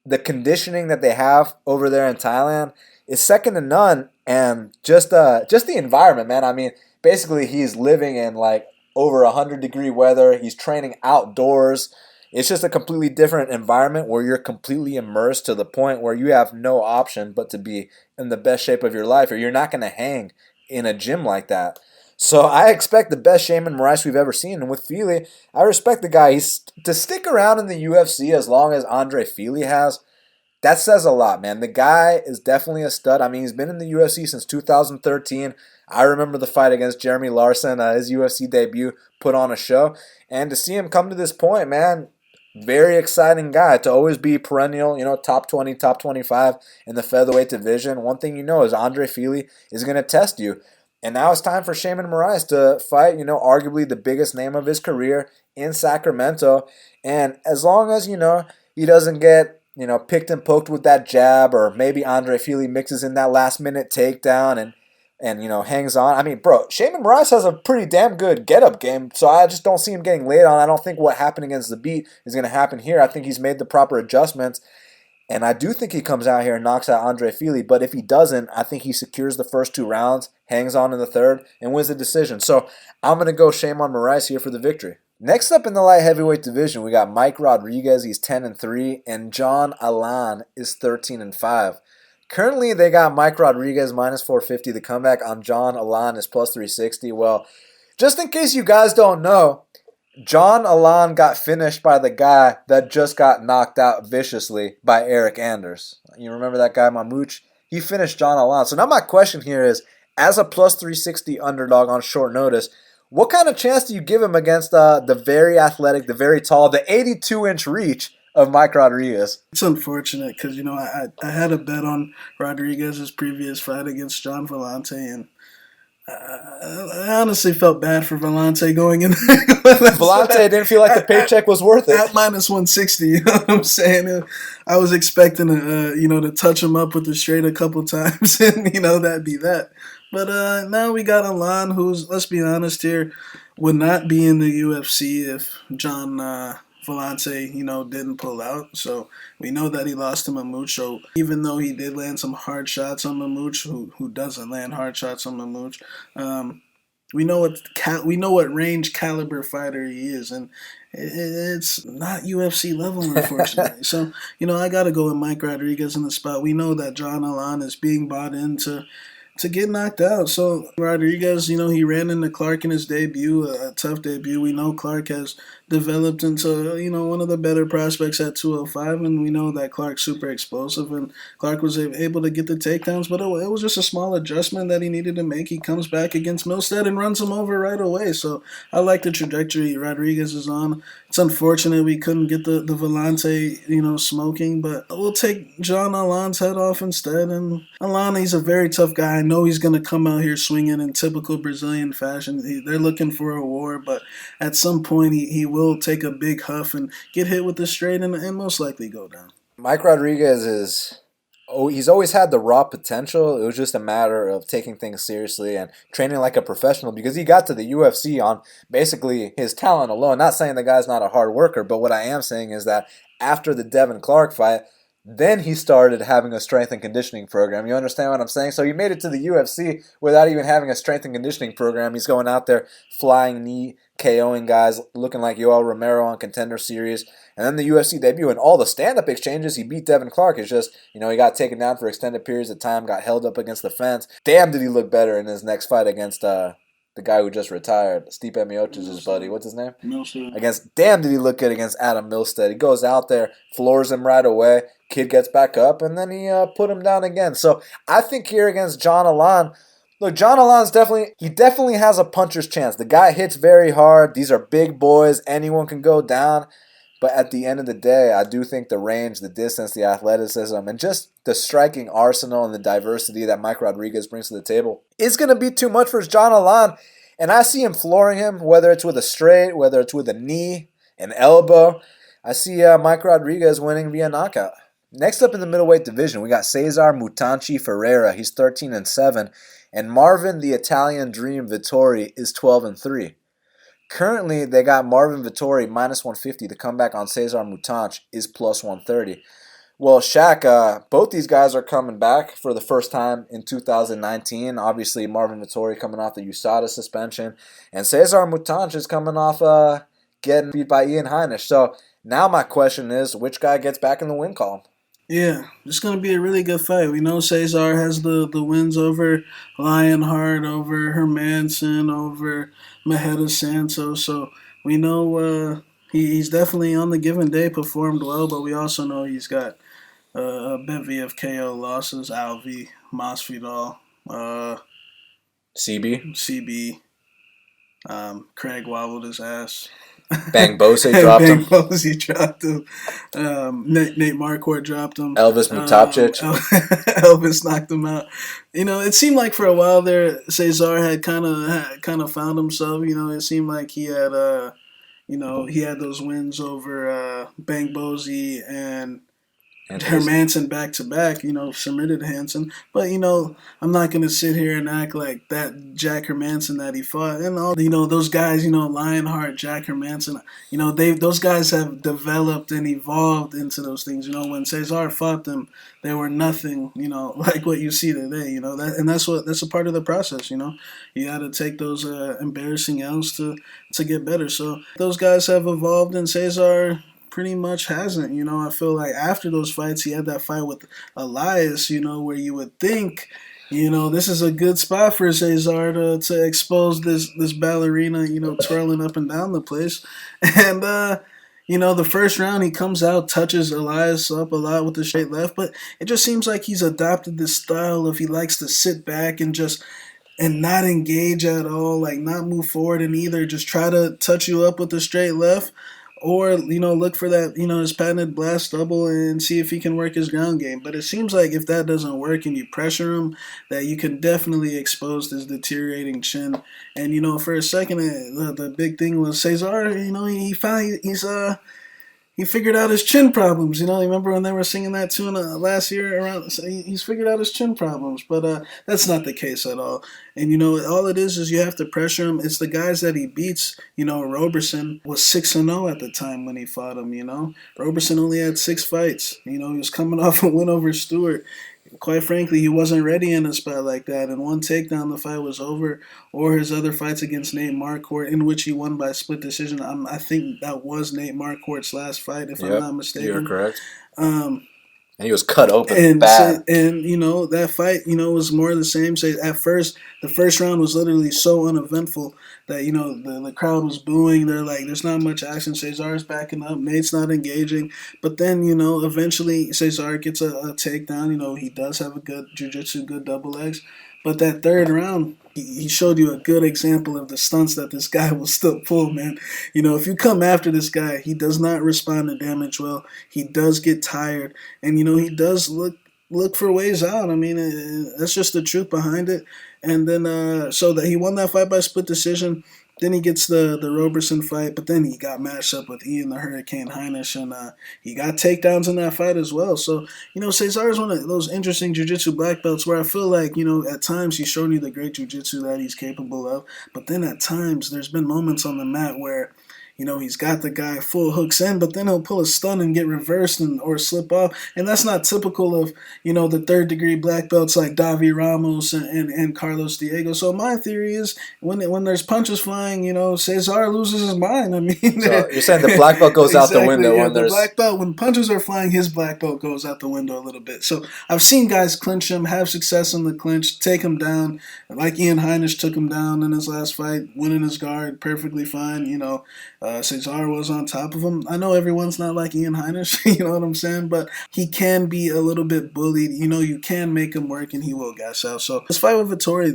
the conditioning that they have over there in Thailand is second to none. And just the environment, man. I mean, basically he's living in like over 100-degree weather. He's training outdoors. It's just a completely different environment where you're completely immersed to the point where you have no option but to be in the best shape of your life, or you're not going to hang in a gym like that. So I expect the best Sheymon Moraes we've ever seen. And with Fili, I respect the guy. To stick around in the UFC as long as Andre Fili has, that says a lot, man. The guy is definitely a stud. I mean, he's been in the UFC since 2013. I remember the fight against Jeremy Larson, his UFC debut, put on a show. And to see him come to this point, man, very exciting guy. To always be perennial, top 20, top 25 in the featherweight division. One thing is Andre Fili is going to test you. And now it's time for Sheymon Moraes to fight, arguably the biggest name of his career in Sacramento. And as long as, he doesn't get, picked and poked with that jab, or maybe Andre Fili mixes in that last-minute takedown and hangs on. I mean, bro, Sheymon Moraes has a pretty damn good get-up game, so I just don't see him getting laid on. I don't think what happened against the beat is going to happen here. I think he's made the proper adjustments. And I do think he comes out here and knocks out Andre Fili. But if he doesn't, I think he secures the first 2 rounds, hangs on in the third, and wins the decision. So I'm going to go Sheymon Moraes here for the victory. Next up in the light heavyweight division, we got Mike Rodriguez. He's 10-3, and John Allan is 13-5. Currently, they got Mike Rodriguez minus 450. The comeback on John Allan is plus 360. Well, just in case you guys don't know, John Allan got finished by the guy that just got knocked out viciously by Eric Anders. You remember that guy, Mamouche? He finished John Allan. So now my question here is, as a plus 360 underdog on short notice, what kind of chance do you give him against the very athletic, the very tall, the 82-inch reach of Mike Rodriguez? It's unfortunate because, I had a bet on Rodriguez's previous fight against John Vellante, and I honestly felt bad for Vellante going in there. Vellante didn't feel like the paycheck was worth it. At minus 160, you know what I'm saying? I was expecting to touch him up with the straight a couple times, and, that'd be that. But now we got Allan, who's, let's be honest here, would not be in the UFC if John Vellante, didn't pull out. So we know that he lost to Mamouche. So even though he did land some hard shots on Mamouche, who doesn't land hard shots on Mamouche, we know what range caliber fighter he is, and it's not UFC level, unfortunately. So I got to go with Mike Rodriguez in the spot. We know that John Allan is being bought into to get knocked out. So Rodriguez, he ran into Clark in his debut, a tough debut. We know Clark has developed into, one of the better prospects at 205, and we know that Clark's super explosive, and Clark was able to get the takedowns, but it was just a small adjustment that he needed to make. He comes back against Mirsad and runs him over right away. So I like the trajectory Rodriguez is on. It's unfortunate we couldn't get the Vellante, smoking, but we'll take John Allan's head off instead. And Allan, he's a very tough guy. I know he's going to come out here swinging in typical Brazilian fashion. They're looking for a war, but at some point he will take a big huff and get hit with the straight and most likely go down. Mike Rodriguez he's always had the raw potential. It was just a matter of taking things seriously and training like a professional, because he got to the UFC on basically his talent alone. Not saying the guy's not a hard worker, but what I am saying is that after the Devin Clark fight, then he started having a strength and conditioning program. You understand what I'm saying? So he made it to the UFC without even having a strength and conditioning program. He's going out there flying knee, KOing guys, looking like Yoel Romero on Contender Series. And then the UFC debut and all the stand-up exchanges, he beat Devin Clark. It's just, he got taken down for extended periods of time, got held up against the fence. Damn, did he look better in his next fight against the guy who just retired, Stipe Miocic's buddy. What's his name? Mirsad. Damn, did he look good against Adam Milstead. He goes out there, floors him right away. Kid gets back up, and then he put him down again. So I think here against John Allan, Look, John Allan's definitely has a puncher's chance. The guy hits very hard. These are big boys. Anyone can go down. But at the end of the day, I do think the range, the distance, the athleticism, and just the striking arsenal and the diversity that Mike Rodriguez brings to the table is going to be too much for John Allan. And I see him flooring him, whether it's with a straight, whether it's with a knee, an elbow. I see Mike Rodriguez winning via knockout. Next up in the middleweight division, we got Cezar Mutante Ferreira. He's 13-7. And Marvin, the Italian Dream Vettori, is 12-3. Currently, they got Marvin Vettori minus 150. The comeback on Cezar Mutante is plus 130. Well, Shaq, both these guys are coming back for the first time in 2019. Obviously, Marvin Vettori coming off the USADA suspension. And Cezar Mutante is coming off getting beat by Ian Heinisch. So now my question is, which guy gets back in the win column? Yeah, it's going to be a really good fight. We know Cezar has the wins over Lionheart, over Hermanson, over Maheda Santos. So we know he's definitely on the given day performed well, but we also know he's got a bevy of KO losses. Alvi, Masvidal, CB. Craig wobbled his ass. Bang Bose dropped him. Bang Bose dropped him. Nate Marquardt dropped him. Elvis Mutapcic. Elvis knocked him out. You know, it seemed like for a while there, Cezar had kind of found himself. You know, it seemed like he had he had those wins over Bang Bose and Hermanson back to back, submitted Hansen. But, I'm not going to sit here and act like that Jack Hermanson that he fought. And all, those guys, Lionheart, Jack Hermanson, those guys have developed and evolved into those things. When Cezar fought them, they were nothing, like what you see today, and that's a part of the process, You got to take those embarrassing L's to get better. So those guys have evolved, and Cezar pretty much hasn't. I feel like after those fights, he had that fight with Elias, where you would think, this is a good spot for Cezar to expose this ballerina, twirling up and down the place. And, the first round he comes out, touches Elias up a lot with the straight left, but it just seems like he's adopted this style of he likes to sit back and not engage at all, like not move forward and either just try to touch you up with the straight left, or, look for that, his patented blast double and see if he can work his ground game. But it seems like if that doesn't work and you pressure him, that you can definitely expose this deteriorating chin. And, for a second, the big thing was Cezar, he figured out his chin problems. Remember when they were singing that tune last year around? He's figured out his chin problems, but that's not the case at all. And all it is you have to pressure him. It's the guys that he beats. Roberson was 6-0 at the time when he fought him. Roberson only had 6 fights. He was coming off a win over Stewart. Quite frankly, he wasn't ready in a spot like that. And one takedown, the fight was over. Or his other fights against Nate Marquardt, in which he won by split decision. I think that was Nate Marquardt's last fight, if I'm not mistaken. You're correct. And he was cut open bad. And that fight, was more of the same. So at first, the first round was literally so uneventful that, the crowd was booing. They're like, there's not much action. Cezar's backing up. Nate's not engaging. But then, eventually Cezar gets a takedown. He does have a good jiu-jitsu, good double legs. But that third round, he showed you a good example of the stunts that this guy will still pull, man. If you come after this guy, he does not respond to damage well. He does get tired. And, he does look for ways out. I mean, that's just the truth behind it. And then, so that he won that fight by split decision. Then he gets the Roberson fight, but then he got matched up with Ian the Hurricane Heinisch, and he got takedowns in that fight as well. So, Cezar is one of those interesting jiu-jitsu black belts where I feel like, at times he's shown you the great jiu-jitsu that he's capable of, but then at times there's been moments on the mat where, he's got the guy full hooks in, but then he'll pull a stun and get reversed or slip off. And that's not typical of, the third-degree black belts like Davi Ramos and Carlos Diego. So my theory is when there's punches flying, Cezar loses his mind. I mean, so you're saying the black belt goes exactly, out the window when there's... black belt, when punches are flying, his black belt goes out the window a little bit. So I've seen guys clinch him, have success in the clinch, take him down, like Ian Heinisch took him down in his last fight, winning his guard perfectly fine, Cezar was on top of him. I know everyone's not like Ian Heinisch, you know what I'm saying? But he can be a little bit bullied. You know, you can make him work and he will gas out. So this fight with Vettori,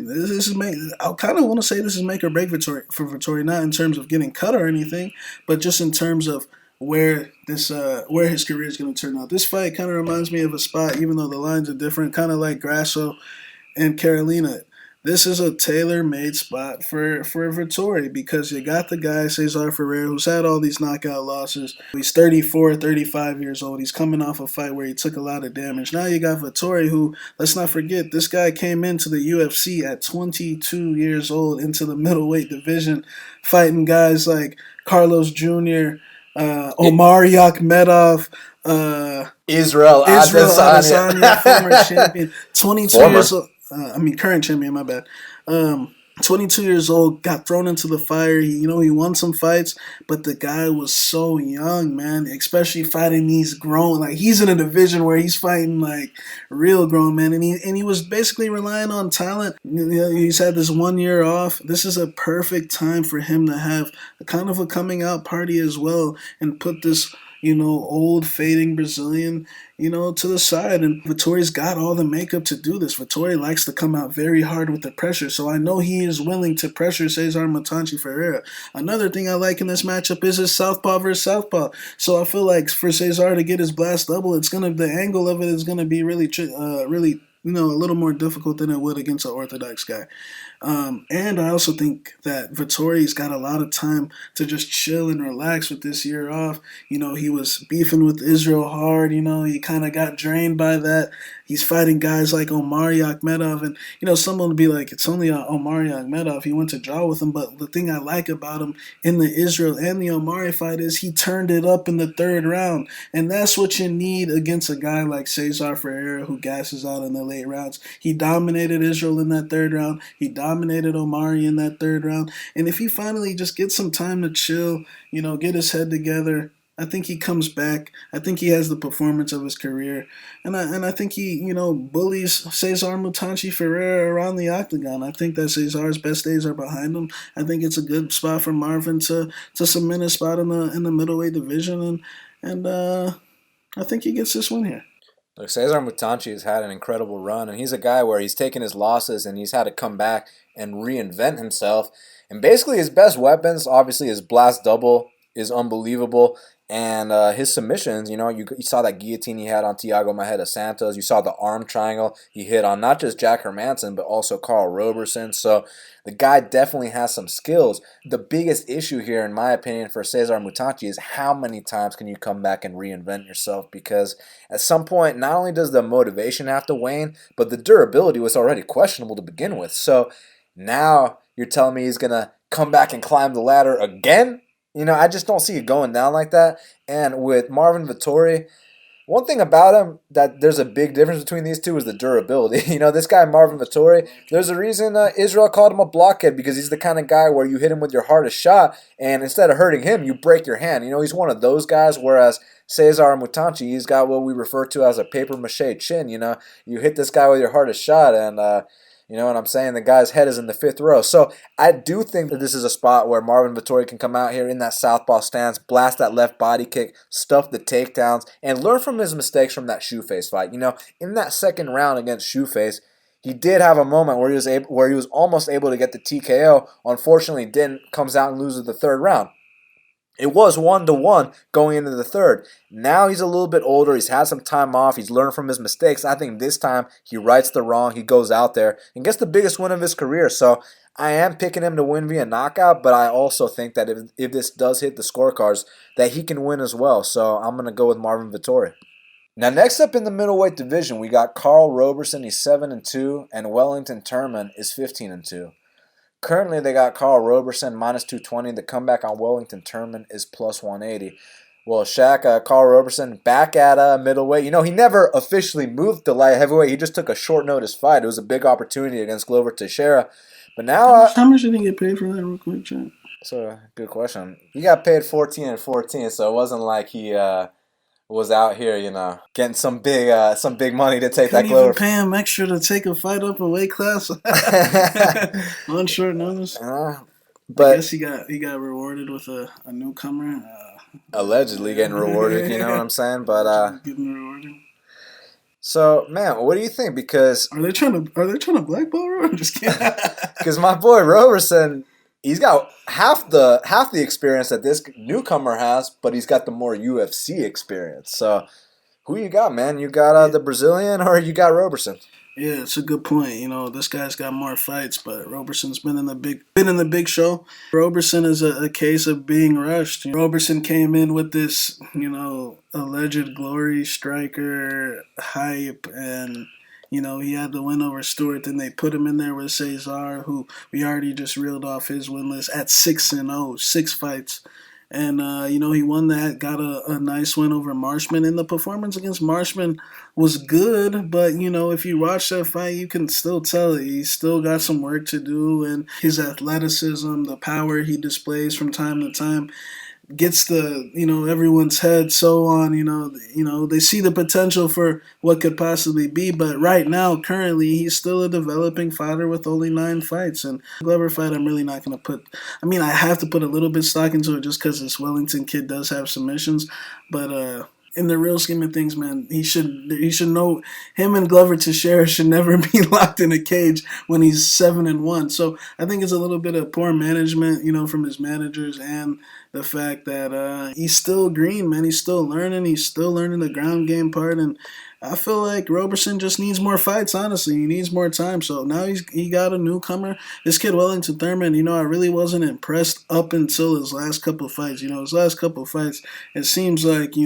I kind of want to say this is make or break for Vettori, not in terms of getting cut or anything, but just in terms of where his career is going to turn out. This fight kind of reminds me of a spot, even though the lines are different, kind of like Grasso and Carolina. This is a tailor-made spot for Vettori because you got the guy, Cezar Ferreira, who's had all these knockout losses. He's 34, 35 years old. He's coming off a fight where he took a lot of damage. Now you got Vettori, who, let's not forget, this guy came into the UFC at 22 years old into the middleweight division, fighting guys like Carlos Jr., Omar Yakhmedov, Israel Adesanya, former champion, 22 Former. years old. Current champion, my bad. 22 years old, got thrown into the fire. He won some fights, but the guy was so young, man, especially fighting these grown, like he's in a division where he's fighting like real grown men, and he was basically relying on talent. He's had this 1 year off. This is a perfect time for him to have a kind of a coming out party as well and put this old fading Brazilian, to the side. And Vettori's got all the makeup to do this. Vettori likes to come out very hard with the pressure, so I know he is willing to pressure Cezar Mutante Ferreira. Another thing I like in this matchup is his southpaw versus southpaw. So I feel like for Cezar to get his blast double, the angle of it is gonna be really a little more difficult than it would against an orthodox guy. And I also think that Vettori's got a lot of time to just chill and relax with this year off. He was beefing with Israel hard. He kind of got drained by that. He's fighting guys like Omar Yakhmedov. And, someone would be like, it's only Omar Yakhmedov. He went to draw with him. But the thing I like about him in the Israel and the Omari fight is he turned it up in the third round. And that's what you need against a guy like Cezar Ferreira who gasses out in the late rounds. He dominated Israel in that third round. He dominated Omari in that third round. And if he finally just gets some time to chill, get his head together, I think he comes back. I think he has the performance of his career. And I think he, bullies Cezar Mutante Ferreira around the octagon. I think that Cezar's best days are behind him. I think it's a good spot for Marvin to cement his spot in the middleweight division. And I think he gets this win here. Look, Cezar Mutante has had an incredible run, and he's a guy where he's taken his losses and he's had to come back and reinvent himself. And basically his best weapons, obviously his blast double is unbelievable. And his submissions, you saw that guillotine he had on Thiago Maeda Santos. You saw the arm triangle he hit on not just Jack Hermanson, but also Karl Roberson. So the guy definitely has some skills. The biggest issue here, in my opinion, for Cezar Mutante is how many times can you come back and reinvent yourself? Because at some point, not only does the motivation have to wane, but the durability was already questionable to begin with. So now you're telling me he's going to come back and climb the ladder again? I just don't see it going down like that. And with Marvin Vettori, one thing about him that there's a big difference between these two is the durability. This guy, Marvin Vettori, there's a reason Israel called him a blockhead, because he's the kind of guy where you hit him with your hardest shot, and instead of hurting him, you break your hand. He's one of those guys, whereas Cezar Mutante, he's got what we refer to as a paper-mache chin. You hit this guy with your hardest shot, and you know what I'm saying? The guy's head is in the fifth row. So I do think that this is a spot where Marvin Vettori can come out here in that southpaw stance, blast that left body kick, stuff the takedowns, and learn from his mistakes from that Shoeface fight. In that second round against Shoeface, he did have a moment where he was almost able to get the TKO. Unfortunately, didn't. Comes out and loses the third round. It was 1-1 going into the third. Now he's a little bit older. He's had some time off. He's learned from his mistakes. I think this time he rights the wrong. He goes out there and gets the biggest win of his career. So I am picking him to win via knockout, but I also think that if this does hit the scorecards, that he can win as well. So I'm going to go with Marvin Vettori. Now, next up in the middleweight division, we got Karl Roberson. He's 7-2, and Wellington Turman is 15-2. Currently, they got Karl Roberson minus 220. The comeback on Wellington Turman is plus 180. Well, Shaq, Karl Roberson back at middleweight. He never officially moved to light heavyweight. He just took a short notice fight. It was a big opportunity against Glover Teixeira. But now, how much did he get paid for that, real quick, Jack? That's a good question. He got paid 14-14, so it wasn't like he was out here, getting some big money to take that Glover. Couldn't even pay him extra to take a fight up a weight class on short notice. I But guess he got rewarded with a newcomer. allegedly getting rewarded, you know what I'm saying? But Allegedly getting rewarded. so man, what do you think? Because Are they trying to blackball her? I'm just kidding. because my boy Roberson, he's got half the experience that this newcomer has, but he's got the more UFC experience. So who you got, man? You got Yeah. the Brazilian or you got Roberson? Yeah, it's a good point. This guy's got more fights, but Roberson's been in the big show. Roberson is a case of being rushed. Roberson came in with this, alleged glory striker hype, and he had the win over Stewart. Then they put him in there with Cezar, who we already just reeled off his win list at 6-0, 6 fights. And he won that, got a nice win over Marshman. And the performance against Marshman was good, but if you watch that fight, you can still tell he's still got some work to do. And his athleticism, the power he displays from time to time, gets everyone's head so on. They see the potential for what could possibly be, but right now, currently, he's still a developing fighter with only 9 fights. And Glover fight, I'm really not going to put. I mean, I have to put a little bit stock into it just because this Wellington kid does have submissions, but. In the real scheme of things, man, he should know him and Glover Teixeira should never be locked in a cage when he's 7-1. So I think it's a little bit of poor management, from his managers, and the fact that he's still green, man. He's still learning. He's still learning the ground game part, and I feel like Roberson just needs more fights. Honestly, he needs more time. So now he got a newcomer. This kid Wellington Turman, I really wasn't impressed up until his last couple of fights. His last couple of fights, it seems like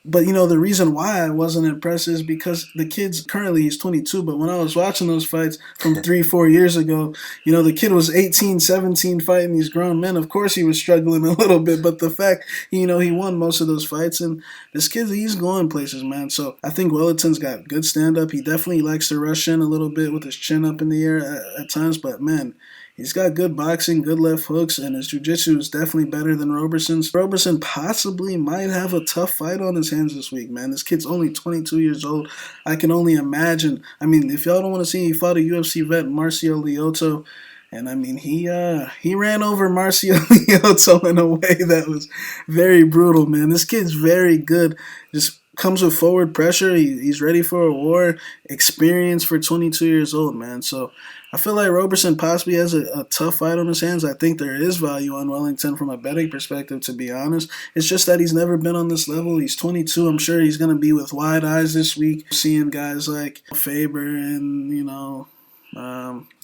But the reason why I wasn't impressed is because the kid's currently he's 22, but when I was watching those fights from 3-4 years ago, the kid was 18, 17 fighting these grown men. Of course he was struggling a little bit, but the fact, he won most of those fights, and this kid, he's going places, man. So I think Wellington's got good stand-up. He definitely likes to rush in a little bit with his chin up in the air at times, but man, he's got good boxing, good left hooks, and his jiu-jitsu is definitely better than Roberson's. Roberson possibly might have a tough fight on his hands this week, man. This kid's only 22 years old. I can only imagine. I mean, if y'all don't want to see, he fought a UFC vet, Marcio Lioto, and I mean, he ran over Marcio Lioto in a way that was very brutal, man. This kid's very good. Just comes with forward pressure. He's ready for a war. Experience for 22 years old, man. So I feel like Roberson possibly has a tough fight on his hands. I think there is value on Wellington from a betting perspective, to be honest. It's just that he's never been on this level. He's 22. I'm sure he's going to be with wide eyes this week, seeing guys like Faber and,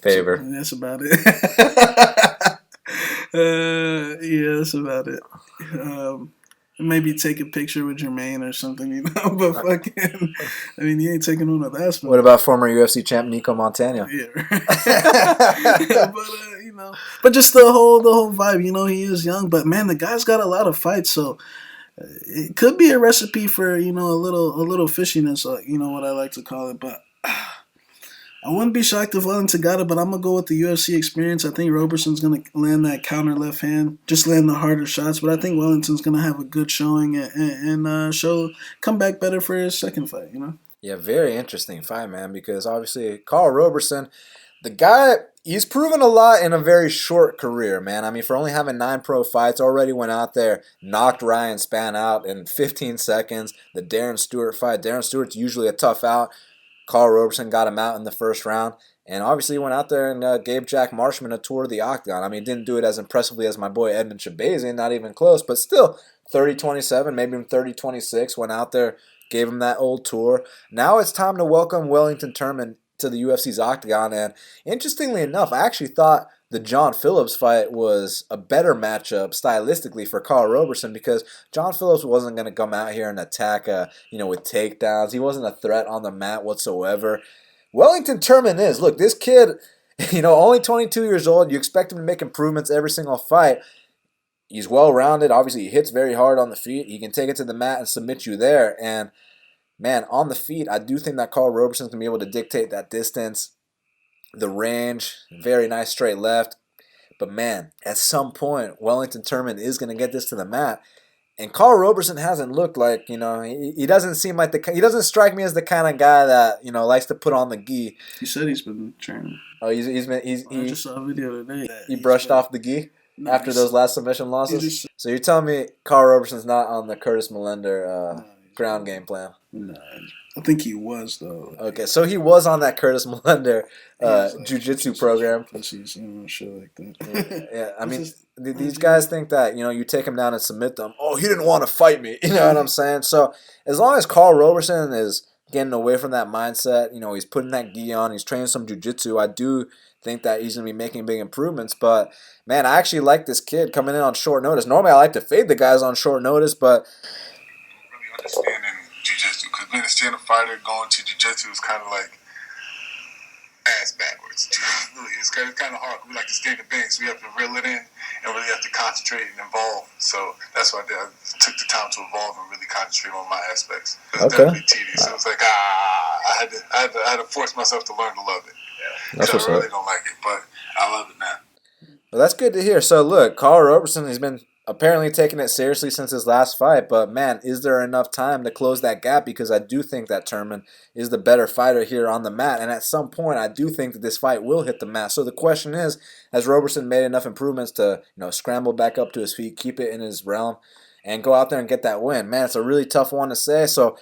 Faber. So that's about it. Yeah, that's about it. Maybe take a picture with Jermaine or something, but fucking, I mean, he ain't taking on a that. What about former UFC champ Nicco Montano? Yeah, but just the whole vibe. He is young, but man, the guy's got a lot of fights, so it could be a recipe for a little fishiness, what I like to call it. But I wouldn't be shocked if Wellington got it, but I'm going to go with the UFC experience. I think Roberson's going to land that counter left hand, just land the harder shots, but I think Wellington's going to have a good showing and come back better for his second fight, Yeah, very interesting fight, man, because obviously Karl Roberson, the guy, he's proven a lot in a very short career, man. I mean, for only having 9 pro fights, already went out there, knocked Ryan Spann out in 15 seconds. The Darren Stewart fight, Darren Stewart's usually a tough out. Karl Roberson got him out in the first round. And obviously went out there and gave Jack Marshman a tour of the octagon. I mean, didn't do it as impressively as my boy Edmund Shabazian, not even close. But still, 30-27, maybe even 30-26, went out there, gave him that old tour. Now it's time to welcome Wellington Turman to the UFC's octagon. And interestingly enough, I actually thought the John Phillips fight was a better matchup stylistically for Karl Roberson, because John Phillips wasn't going to come out here and attack, with takedowns. He wasn't a threat on the mat whatsoever. Wellington Turman is. Look, this kid, only 22 years old. You expect him to make improvements every single fight. He's well-rounded. Obviously, he hits very hard on the feet. He can take it to the mat and submit you there. And, man, on the feet, I do think that Karl Roberson's going to be able to dictate that distance. The range, very nice straight left. But, man, at some point, Wellington Turman is going to get this to the mat. And Karl Roberson hasn't looked like, he doesn't seem like he doesn't strike me as the kind of guy that, likes to put on the gi. He said he's been training. Oh, I just saw a video today. He brushed off the gi after those last submission losses. So you're telling me Karl Roberson's not on the Curtis Millender ground game plan? No, I think he was though. Okay, so he was on that Curtis Millender jiu-jitsu program. Pussies, shit like that. Yeah, I mean, these guys think that, you take them down and submit them. Oh, he didn't want to fight me. You know what I'm saying? So as long as Karl Roberson is getting away from that mindset, he's putting that gi on, he's training some jiu-jitsu, I do think that he's going to be making big improvements. But, man, I actually like this kid coming in on short notice. Normally I like to fade the guys on short notice, but... really understanding jiu-jitsu, because being a stand-up fighter going to jiu-jitsu is kind of like ass backwards. It's kind of hard. We like to stand the bank, so we have to reel it in and really have to concentrate and evolve. So that's why I took the time to evolve and really concentrate on my aspects. It was definitely tedious. It was like, I had to force myself to learn to love it. That's I really don't like it, but I love it now. Well, that's good to hear. So, look, Karl Roberson has been apparently taking it seriously since his last fight, but, man, is there enough time to close that gap? Because I do think that Turman is the better fighter here on the mat, and at some point I do think that this fight will hit the mat. So the question is, has Roberson made enough improvements to scramble back up to his feet, keep it in his realm, and go out there and get that win? Man, it's a really tough one to say. So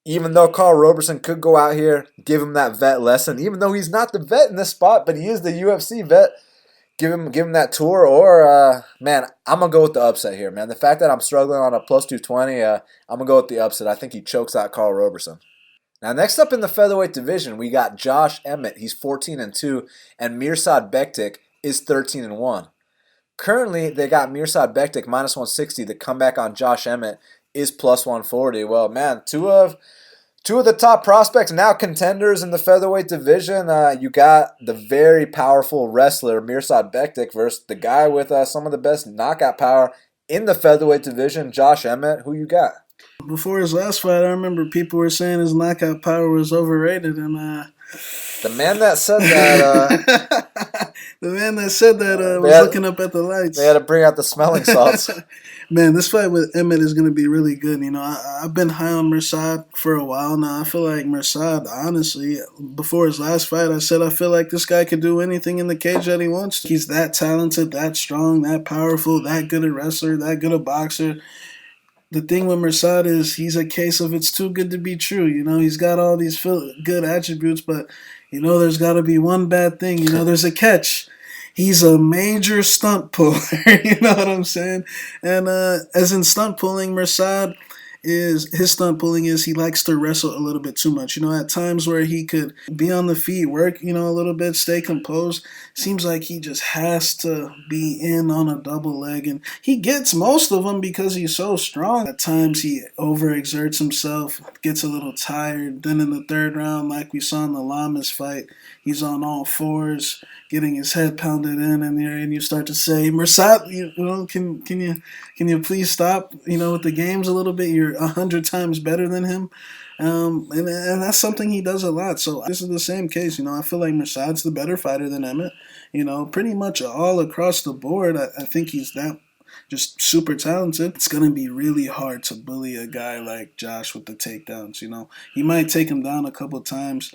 even though Karl Roberson could go out here, give him that vet lesson, even though he's not the vet in this spot, but he is the UFC vet, give him that tour, or, man, I'm going to go with the upset here, man. The fact that I'm struggling on a plus 220, I'm going to go with the upset. I think he chokes out Karl Roberson. Now, next up in the featherweight division, we got Josh Emmett. He's 14-2, and Mirsad Bektic is 13-1. Currently, they got Mirsad Bektic minus 160. The comeback on Josh Emmett is plus 140. Well, man, two of the top prospects, now contenders in the featherweight division. You got the very powerful wrestler Mirsad Bektic versus the guy with some of the best knockout power in the featherweight division, Josh Emmett. Who you got? Before his last fight, I remember people were saying his knockout power was overrated, and the man that said that, was looking up at the lights. They had to bring out the smelling salts. Man, this fight with Emmett is going to be really good. I've been high on Mirsad for a while now. I feel like Mirsad, honestly, before his last fight, I said I feel like this guy could do anything in the cage that he wants to. He's that talented, that strong, that powerful, that good a wrestler, that good a boxer. The thing with Mirsad is he's a case of it's too good to be true. He's got all these good attributes, but, there's got to be one bad thing. There's a catch. He's a major stunt puller, you know what I'm saying? And as in stunt pulling, Mirsad his stunt pulling is he likes to wrestle a little bit too much. At times where he could be on the feet, work, a little bit, stay composed. Seems like he just has to be in on a double leg. And he gets most of them because he's so strong. At times he overexerts himself, gets a little tired. Then in the third round, like we saw in the Lamas fight, he's on all fours, getting his head pounded in, and you start to say, Mirsad, can you please stop, with the games a little bit? You're 100 times better than him, and that's something he does a lot. So this is the same case. I feel like Mirsad's the better fighter than Emmett. Pretty much all across the board. I think he's that just super talented. It's going to be really hard to bully a guy like Josh with the takedowns. He might take him down a couple times.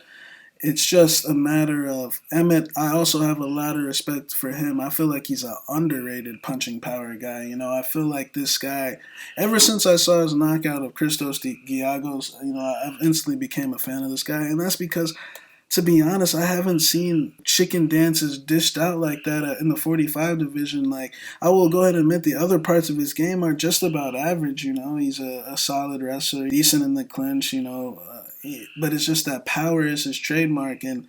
It's just a matter of Emmett. I also have a lot of respect for him. I feel like he's an underrated punching power guy. I feel like this guy, ever since I saw his knockout of Christos Giagos, I instantly became a fan of this guy. And that's because, to be honest, I haven't seen chicken dances dished out like that in the 45 division. Like, I will go ahead and admit the other parts of his game are just about average. He's a solid wrestler, decent in the clinch, but it's just that power is his trademark. And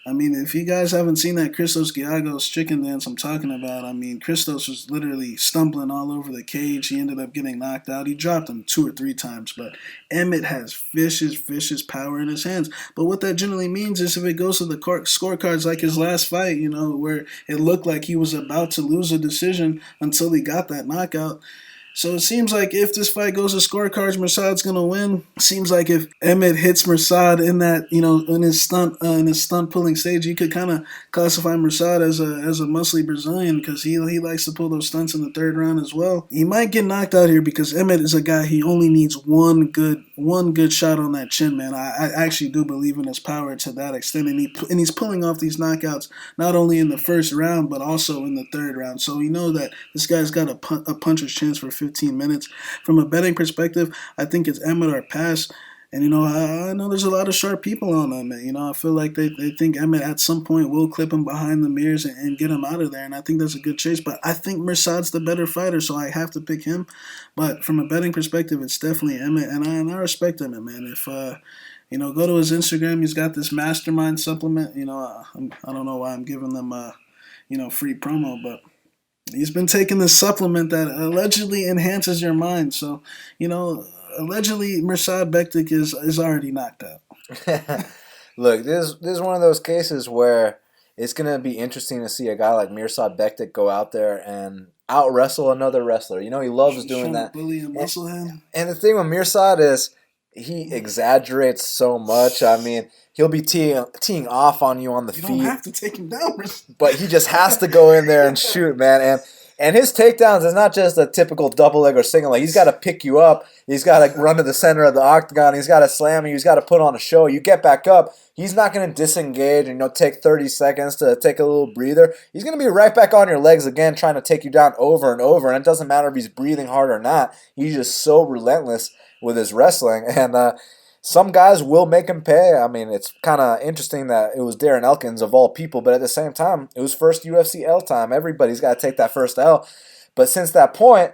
I mean, if you guys haven't seen that Christos Giagos chicken dance I'm talking about, I mean, Christos was literally stumbling all over the cage. He ended up getting knocked out. He dropped him 2 or 3 times, but Emmett has vicious power in his hands. But what that generally means is if it goes to the scorecards like his last fight, where it looked like he was about to lose a decision until he got that knockout, So it seems like if this fight goes to scorecards, Mirsad's gonna win. Seems like if Emmett hits Mirsad in that, in his stunt pulling stage, you could kind of classify Mirsad as a muscly Brazilian because he likes to pull those stunts in the third round as well. He might get knocked out here because Emmett is a guy. He only needs one good shot on that chin, man. I actually do believe in his power to that extent, and he's pulling off these knockouts not only in the first round but also in the third round. So we know that this guy's got a puncher's chance for 15 minutes. From a betting perspective, I think it's Emmett or pass. And, I know there's a lot of sharp people on Emmett. I feel like they think Emmett at some point will clip him behind the mirrors and get him out of there. And I think that's a good chase. But I think Mirsad's the better fighter, so I have to pick him. But from a betting perspective, it's definitely Emmett. And I respect Emmett, man. If, go to his Instagram. He's got this mastermind supplement. I don't know why I'm giving them, free promo, but he's been taking this supplement that allegedly enhances your mind. So, allegedly Mirsad Bektic is already knocked out. Look, this is one of those cases where it's going to be interesting to see a guy like Mirsad Bektic go out there and out-wrestle another wrestler. He loves doing that. Bully and muscle him. And the thing with Mirsad is he exaggerates so much. I mean, he'll be teeing off on you on the feet. You don't have to take him down. But he just has to go in there and shoot, man. And his takedowns is not just a typical double leg or single leg. He's got to pick you up. He's got to run to the center of the octagon. He's got to slam you. He's got to put on a show. You get back up. He's not going to disengage and take 30 seconds to take a little breather. He's going to be right back on your legs again trying to take you down over and over. And it doesn't matter if he's breathing hard or not. He's just so relentless with his wrestling. And some guys will make him pay. I mean, it's kind of interesting that it was Darren Elkins of all people, but at the same time, it was first UFC L time. Everybody's got to take that first L. But since that point,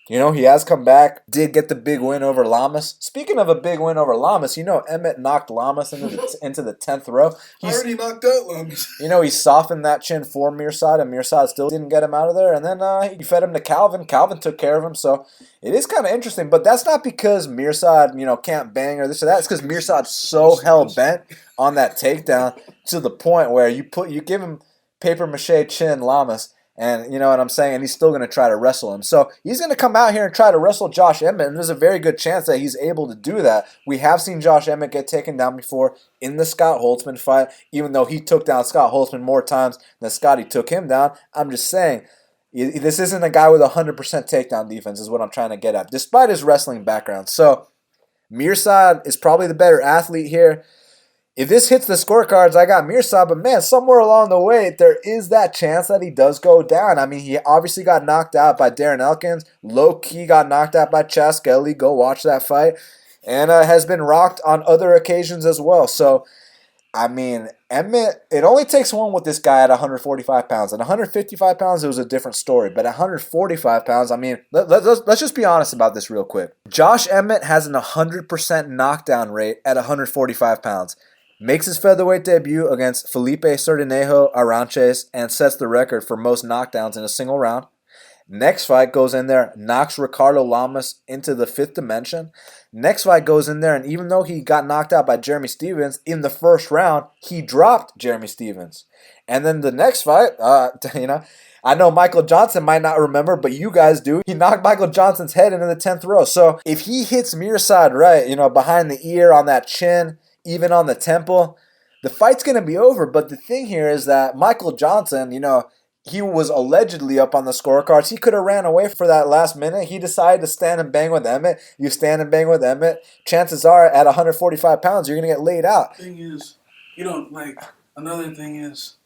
he has come back, did get the big win over Lamas. Speaking of a big win over Lamas, Emmett knocked Lamas into the 10th row. Already knocked out Lamas. He softened that chin for Mirsad, and Mirsad still didn't get him out of there. And then he fed him to Calvin. Calvin took care of him, so it is kind of interesting. But that's not because Mirsad, can't bang or this or that. It's because Mirsad's so hell-bent on that takedown to the point where you give him paper-mache chin Lamas, and you know what I'm saying? And he's still going to try to wrestle him. So he's going to come out here and try to wrestle Josh Emmett, and there's a very good chance that he's able to do that. We have seen Josh Emmett get taken down before in the Scott Holtzman fight, even though he took down Scott Holtzman more times than Scotty took him down. I'm just saying, this isn't a guy with 100% takedown defense is what I'm trying to get at, despite his wrestling background. So Mirsad is probably the better athlete here. If this hits the scorecards, I got Mirsad, but man, somewhere along the way, there is that chance that he does go down. I mean, he obviously got knocked out by Darren Elkins. Low-key got knocked out by Chas Skelly. Go watch that fight. And has been rocked on other occasions as well. So, I mean, Emmett, it only takes one with this guy at 145 pounds. At 155 pounds, it was a different story. But at 145 pounds, I mean, let's just be honest about this real quick. Josh Emmett has an 100% knockdown rate at 145 pounds. Makes his featherweight debut against Felipe Cerdinejo Aranches and sets the record for most knockdowns in a single round. Next fight goes in there, knocks Ricardo Lamas into the fifth dimension. Next fight goes in there, and even though he got knocked out by Jeremy Stephens in the first round, he dropped Jeremy Stephens. And then the next fight, I know Michael Johnson might not remember, but you guys do. He knocked Michael Johnson's head into the 10th row. So if he hits Mirsad right, behind the ear, on that chin, even on the temple, the fight's going to be over. But the thing here is that Michael Johnson, he was allegedly up on the scorecards. He could have ran away for that last minute. He decided to stand and bang with Emmett. You stand and bang with Emmett. Chances are at 145 pounds, you're going to get laid out. Thing is, another thing is,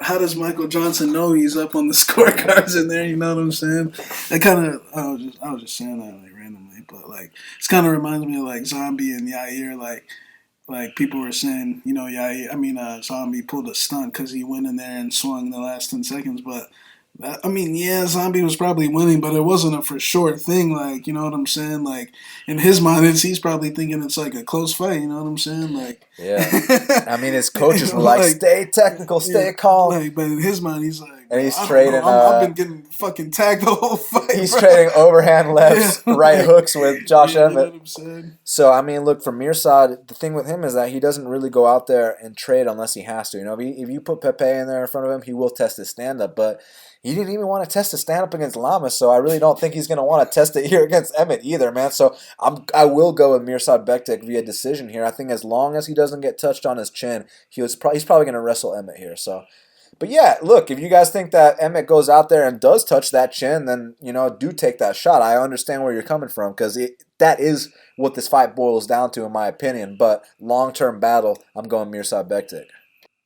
how does Michael Johnson know he's up on the scorecards in there? You know what I'm saying? I was just saying that randomly, but it's kind of reminds me of Zombie and Yair. Like people were saying, Yair. Zombie pulled a stunt because he went in there and swung the last 10 seconds. But Zombie was probably winning, but it wasn't a for sure thing. You know what I'm saying? In his mind, he's probably thinking it's a close fight. You know what I'm saying? Yeah. His coaches were stay technical, stay calm. But in his mind, he's like, And bro, he's I don't trading. know. I've been getting fucking tagged the whole fight. He's bro. trading overhand lefts, Yeah, right like, hooks with Josh yeah, Emmett. You know what I'm saying? So, I mean, look, for Mirsad, the thing with him is that he doesn't really go out there and trade unless he has to. You know, if you put Pepe in there in front of him, he will test his stand-up. But he didn't even want to test his stand-up against Lamas, so I really don't think he's going to want to test it here against Emmett either, man. So I will go with Mirsad Bektic via decision here. I think as long as he doesn't get touched on his chin, he's probably going to wrestle Emmett here. So, but yeah, look, if you guys think that Emmett goes out there and does touch that chin, then, you know, do take that shot. I understand where you're coming from because that is what this fight boils down to, in my opinion. But long-term battle, I'm going Mirsad Bektic.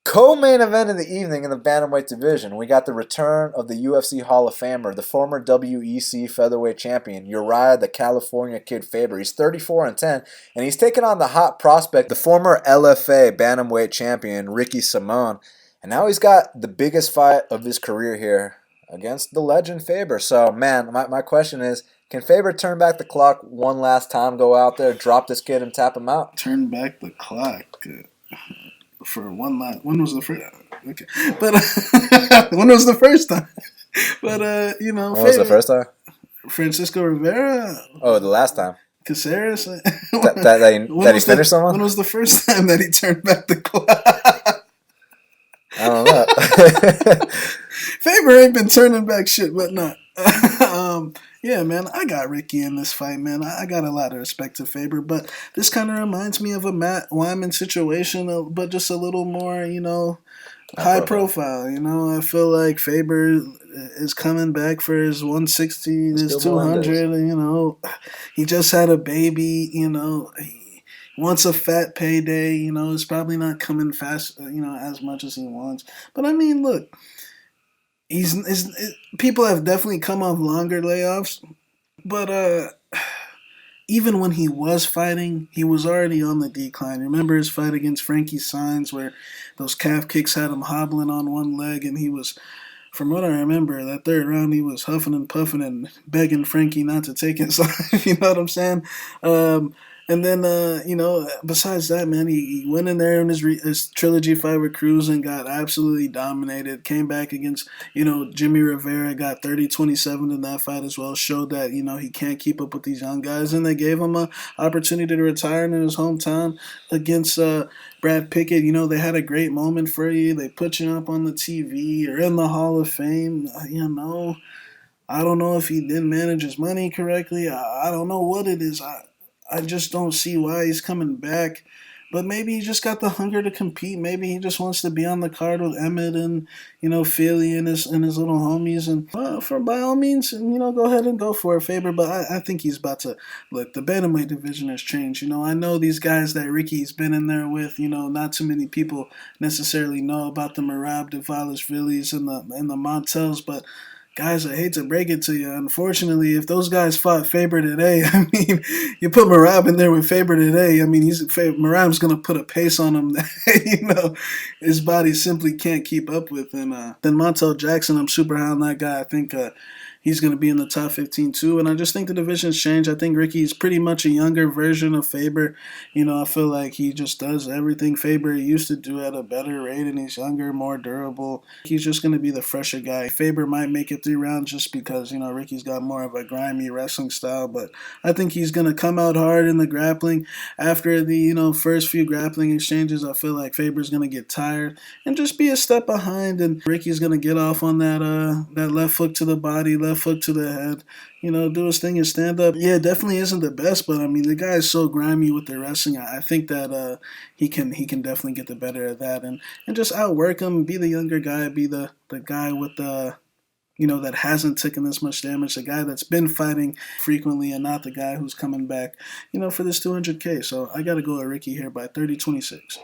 Co-main event of the evening in the bantamweight division, we got the return of the UFC Hall of Famer, the former WEC featherweight champion, Uriah the California Kid Faber. He's 34-10, and he's taking on the hot prospect, the former LFA bantamweight champion, Ricky Simon. And now he's got the biggest fight of his career here against the legend Faber. So, man, my question is, can Faber turn back the clock one last time, go out there, drop this kid, and tap him out? Turn back the clock. For one last, when was the first? Okay, but when was the first time? But you know, When was the first time? Francisco Rivera. Oh, the last time. Caceres. that he finished someone? When was the first time that he turned back the clock? I don't know. Faber ain't been turning back shit, but not. Yeah, man, I got Ricky in this fight, man. I got a lot of respect to Faber, but this kind of reminds me of a Matt Wyman situation, but just a little more, you know, high profile. You know, I feel like Faber is coming back for his 160, his 200. You know, he just had a baby. You know, he wants a fat payday. You know, it's probably not coming fast. You know, as much as he wants. But I mean, look. People have definitely come off longer layoffs, but even when he was fighting, he was already on the decline. Remember his fight against Frankie Saenz where those calf kicks had him hobbling on one leg, and he was, from what I remember, that third round he was huffing and puffing and begging Frankie not to take his life. You know what I'm saying? And then, you know, besides that, man, he went in there in his trilogy fight with Cruz and got absolutely dominated. Came back against, you know, Jimmy Rivera, got 30-27 in that fight as well. Showed that, you know, he can't keep up with these young guys. And they gave him an opportunity to retire in his hometown against Brad Pickett. You know, they had a great moment for you. They put you up on the TV. You're in the Hall of Fame, you know. I don't know if he didn't manage his money correctly. I don't know what it is. I just don't see why he's coming back. But maybe he just got the hunger to compete. Maybe he just wants to be on the card with Emmett and, you know, Fili and his little homies. And by all means, you know, go ahead and go for it, Faber. But I think he's about to look. The bantamweight division has changed. You know, I know these guys that Ricky's been in there with. You know, not too many people necessarily know about the Merab Filis and the Montels, but. Guys, I hate to break it to you. Unfortunately, if those guys fought Faber today, I mean, you put Merab in there with Faber today, I mean, Merab's going to put a pace on him that, you know, his body simply can't keep up with. And then Montel Jackson, I'm super high on that guy. I think he's going to be in the top 15 too. And I just think the division's changed. I think Ricky's pretty much a younger version of Faber. You know, I feel like he just does everything Faber used to do at a better rate, and he's younger, more durable. He's just going to be the fresher guy. Faber might make it 3 rounds just because, you know, Ricky's got more of a grimy wrestling style, but I think he's going to come out hard in the grappling. After the, you know, first few grappling exchanges, I feel like Faber's going to get tired and just be a step behind, and Ricky's going to get off on that left hook to the body, left hook to the head, you know, do his thing and stand up. Yeah, definitely isn't the best, but I mean, the guy is so grimy with the wrestling. I think that he can definitely get the better of that and just outwork him, be the younger guy, be the guy with the, you know, that hasn't taken this much damage, the guy that's been fighting frequently and not the guy who's coming back, you know, for this 200K. So I got to go with Ricky here by 30-26.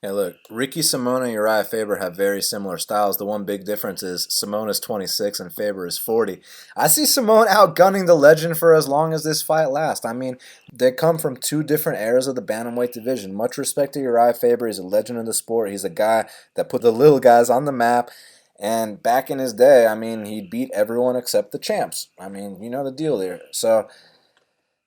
Yeah, look, Ricky Simon and Uriah Faber have very similar styles. The one big difference is Simon is 26 and Faber is 40. I see Simon outgunning the legend for as long as this fight lasts. I mean, they come from 2 different eras of the bantamweight division. Much respect to Uriah Faber. He's a legend in the sport. He's a guy that put the little guys on the map. And back in his day, I mean, he beat everyone except the champs. I mean, you know the deal there. So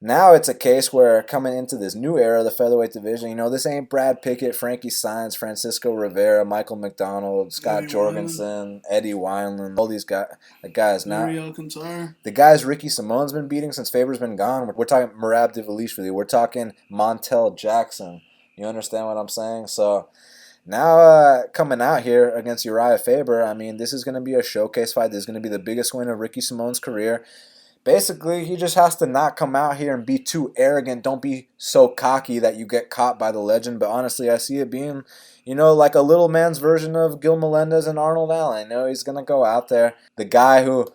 Now it's a case where coming into this new era of the featherweight division, this ain't Brad Pickett, Frankie Saenz, Francisco Rivera, Michael McDonald, Scott Jorgensen, Eddie Wineland, all these guys. Now the guys Ricky Simone's been beating since Faber's been gone. We're talking Merab Dvalishvili. We're talking Montel Jackson. You understand what I'm saying? So now coming out here against Uriah Faber, I mean, this is going to be a showcase fight. This is going to be the biggest win of Ricky Simone's career. Basically, he just has to not come out here and be too arrogant. Don't be so cocky that you get caught by the legend. But honestly, I see it being, like a little man's version of Gil Melendez and Arnold Allen. He's going to go out there. The guy who,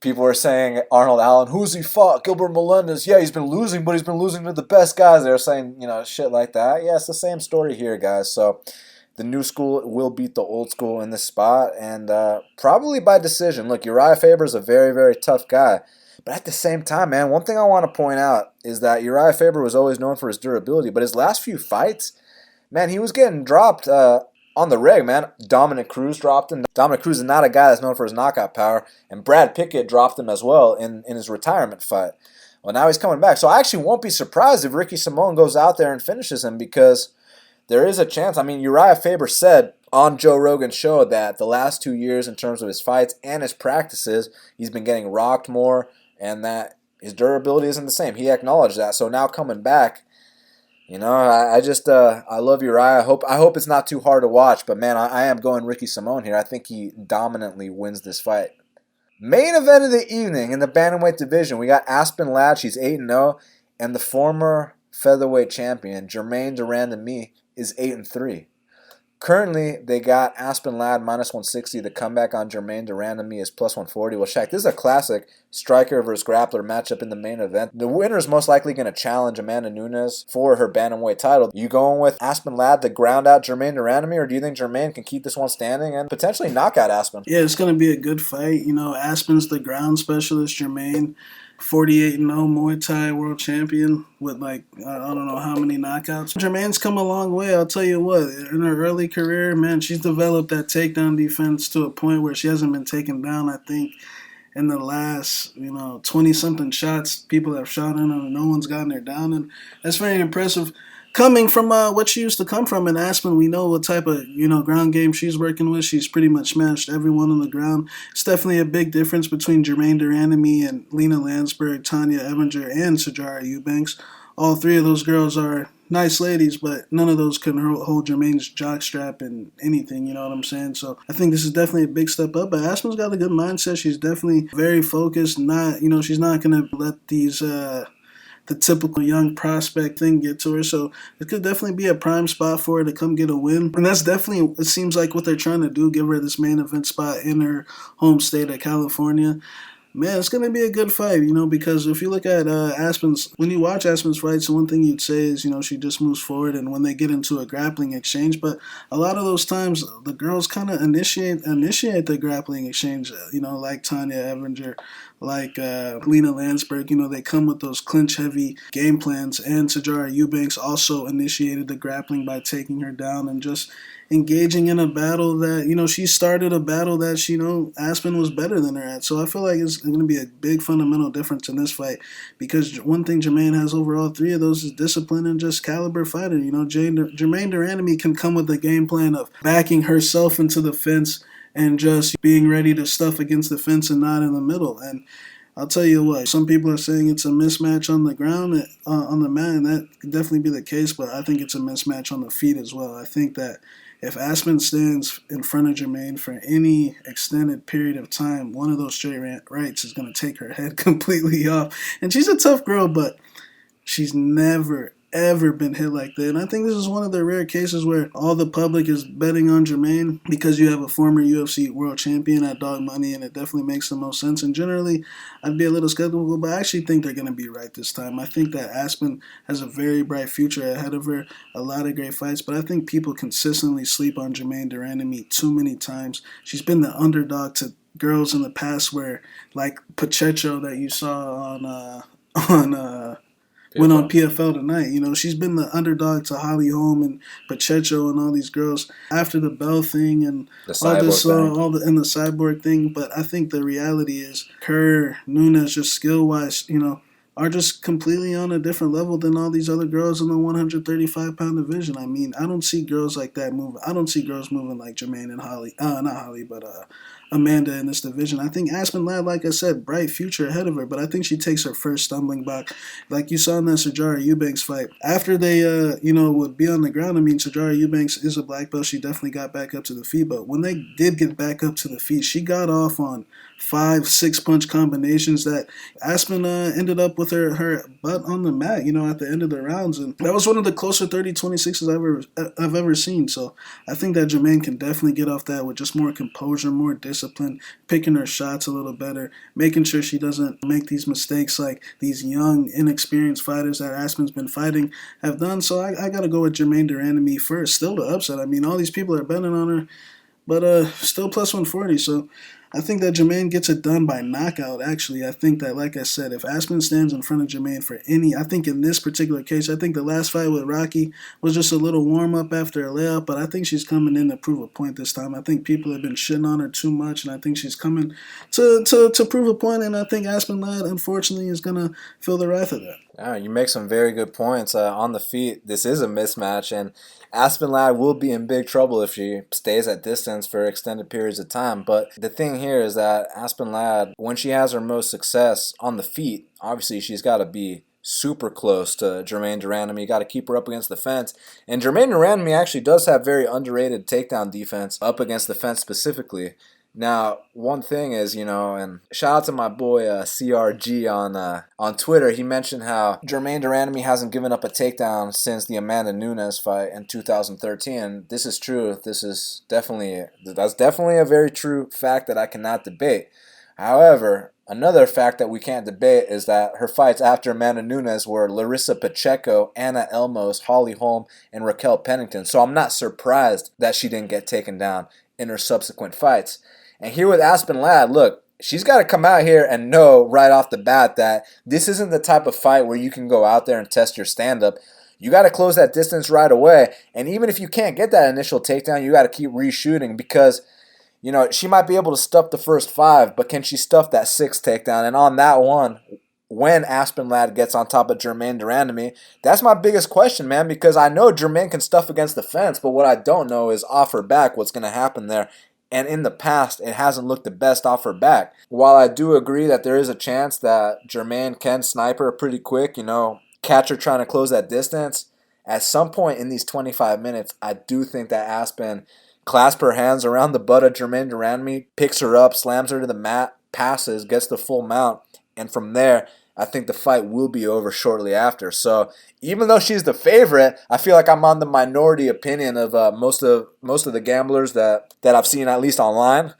people are saying, Arnold Allen, who's he fought? Gilbert Melendez. Yeah, he's been losing, but he's been losing to the best guys. They're saying, shit like that. Yeah, it's the same story here, guys. So the new school will beat the old school in this spot, and probably by decision. Look, Uriah Faber is a very, very tough guy. But at the same time, man, one thing I want to point out is that Uriah Faber was always known for his durability, but his last few fights, man, he was getting dropped on the reg, man. Dominic Cruz dropped him. Dominic Cruz is not a guy that's known for his knockout power, and Brad Pickett dropped him as well in his retirement fight. Well, now he's coming back. So I actually won't be surprised if Ricky Simone goes out there and finishes him, because there is a chance. I mean, Uriah Faber said on Joe Rogan's show that the last 2 years in terms of his fights and his practices, he's been getting rocked more, and that his durability isn't the same. He acknowledged that. So now coming back, I love Uriah. I hope it's not too hard to watch. But man, I am going Ricky Simone here. I think he dominantly wins this fight. Main event of the evening in the bantamweight division, we got Aspen Ladd. She's 8-0, and the former featherweight champion Germaine de Randamie is 8-3. Currently, they got Aspen Ladd -160. The comeback on Germaine de Randamie is +140. Well, Shaq, this is a classic striker versus grappler matchup in the main event. The winner is most likely going to challenge Amanda Nunes for her bantamweight title. You going with Aspen Ladd to ground out Germaine de Randamie, or do you think Germaine can keep this one standing and potentially knock out Aspen? Yeah, it's going to be a good fight. Aspen's the ground specialist. Germaine, 48-0 Muay Thai world champion with I don't know how many knockouts. Germaine's come a long way, I'll tell you what. In her early career, man, she's developed that takedown defense to a point where she hasn't been taken down, I think, in the last, 20-something shots people have shot in her, and no one's gotten her down, and that's very impressive. Coming from what she used to come from in Aspen, we know what type of, ground game she's working with. She's pretty much smashed everyone on the ground. It's definitely a big difference between Germaine de Randamie and Lena Landsberg, Tanya Evinger, and Sijara Eubanks. All three of those girls are nice ladies, but none of those can hold Germaine's jockstrap in anything, you know what I'm saying? So I think this is definitely a big step up, but Aspen's got a good mindset. She's definitely very focused. She's not going to let these the typical young prospect thing get to her. So it could definitely be a prime spot for her to come get a win. And that's definitely, it seems like what they're trying to do, give her this main event spot in her home state of California. Man, it's going to be a good fight, because if you look at when you watch Aspen's fights, the one thing you'd say is, she just moves forward and when they get into a grappling exchange. But a lot of those times, the girls kind of initiate the grappling exchange, like Tanya Evinger, like Lena Landsberg. They come with those clinch-heavy game plans. And Sijara Eubanks also initiated the grappling by taking her down and just engaging in a battle that, she started a battle that, Aspen was better than her at. So I feel like it's going to be a big fundamental difference in this fight, because one thing Germaine has over all three of those is discipline and just caliber fighter. Germaine de Randamie can come with a game plan of backing herself into the fence and just being ready to stuff against the fence and not in the middle. And I'll tell you what, some people are saying it's a mismatch on the ground, on the mat, and that could definitely be the case, but I think it's a mismatch on the feet as well. I think that if Aspen stands in front of Germaine for any extended period of time, one of those straight rights is going to take her head completely off. And she's a tough girl, but she's never, ever been hit like that. And I think this is one of the rare cases where all the public is betting on Germaine because you have a former UFC world champion at dog money, and it definitely makes the most sense. And generally, I'd be a little skeptical, but I actually think they're going to be right this time. I think that Aspen has a very bright future ahead of her, a lot of great fights, but I think people consistently sleep on Germaine de Randamie too many times. She's been the underdog to girls in the past where, like Pacheco that you saw went on PFL tonight. She's been the underdog to Holly Holm and Pacheco and all these girls after the Bell thing and the Cyborg thing. But I think the reality is her, Nunes, just skill-wise, are just completely on a different level than all these other girls in the 135-pound division. I mean, I don't see girls like that move. I don't see girls moving like Jermaine and Holly. Not Holly, but Amanda in this division. I think Aspen Ladd, like I said, bright future ahead of her, but I think she takes her first stumbling block, like you saw in that Sijara Eubanks fight. After they, would be on the ground, I mean, Sijara Eubanks is a black belt. She definitely got back up to the feet, but when they did get back up to the feet, she got off on 5-6 punch combinations that Aspen ended up with her butt on the mat, at the end of the rounds, and that was one of the closer 30-26s I've ever seen. So I think that Jermaine can definitely get off that with just more composure, more discipline, picking her shots a little better, making sure she doesn't make these mistakes like these young, inexperienced fighters that Aspen's been fighting have done. So I got to go with Jermaine Randamie first. Still the upset. I mean, all these people are betting on her, but still plus 140. So I think that Jermaine gets it done by knockout, actually. I think that, like I said, if Aspen stands in front of Jermaine for I think in this particular case, I think the last fight with Rocky was just a little warm-up after a layup, but I think she's coming in to prove a point this time. I think people have been shitting on her too much, and I think she's coming to prove a point, and I think Aspen Ladd, unfortunately, is going to feel the wrath of that. You make some very good points. On the feet, this is a mismatch, and Aspen Ladd will be in big trouble if she stays at distance for extended periods of time. But the thing here is that Aspen Ladd, when she has her most success on the feet, obviously she's got to be super close to Jermaine Randamie. You got to keep her up against the fence. And Jermaine Randamie actually does have very underrated takedown defense up against the fence specifically. Now, one thing is, and shout out to my boy CRG on Twitter. He mentioned how Jermaine Randamie hasn't given up a takedown since the Amanda Nunes fight in 2013. This is true. That's definitely a very true fact that I cannot debate. However, another fact that we can't debate is that her fights after Amanda Nunes were Larissa Pacheco, Anna Elmos, Holly Holm, and Raquel Pennington. So I'm not surprised that she didn't get taken down in her subsequent fights. And here with Aspen Ladd, look, she's got to come out here and know right off the bat that this isn't the type of fight where you can go out there and test your stand-up. You got to close that distance right away. And even if you can't get that initial takedown, you got to keep reshooting because, she might be able to stuff the first 5, but can she stuff that 6th takedown? And on that one, when Aspen Ladd gets on top of Jermaine Randamie, that's my biggest question, man, because I know Jermaine can stuff against the fence, but what I don't know is off her back what's going to happen there. And in the past, it hasn't looked the best off her back. While I do agree that there is a chance that Jermaine can snipe her pretty quick, catch her trying to close that distance, at some point in these 25 minutes, I do think that Aspen clasps her hands around the butt of Jermaine Randamie, picks her up, slams her to the mat, passes, gets the full mount, and from there, I think the fight will be over shortly after. So even though she's the favorite, I feel like I'm on the minority opinion of most of the gamblers that I've seen, at least online.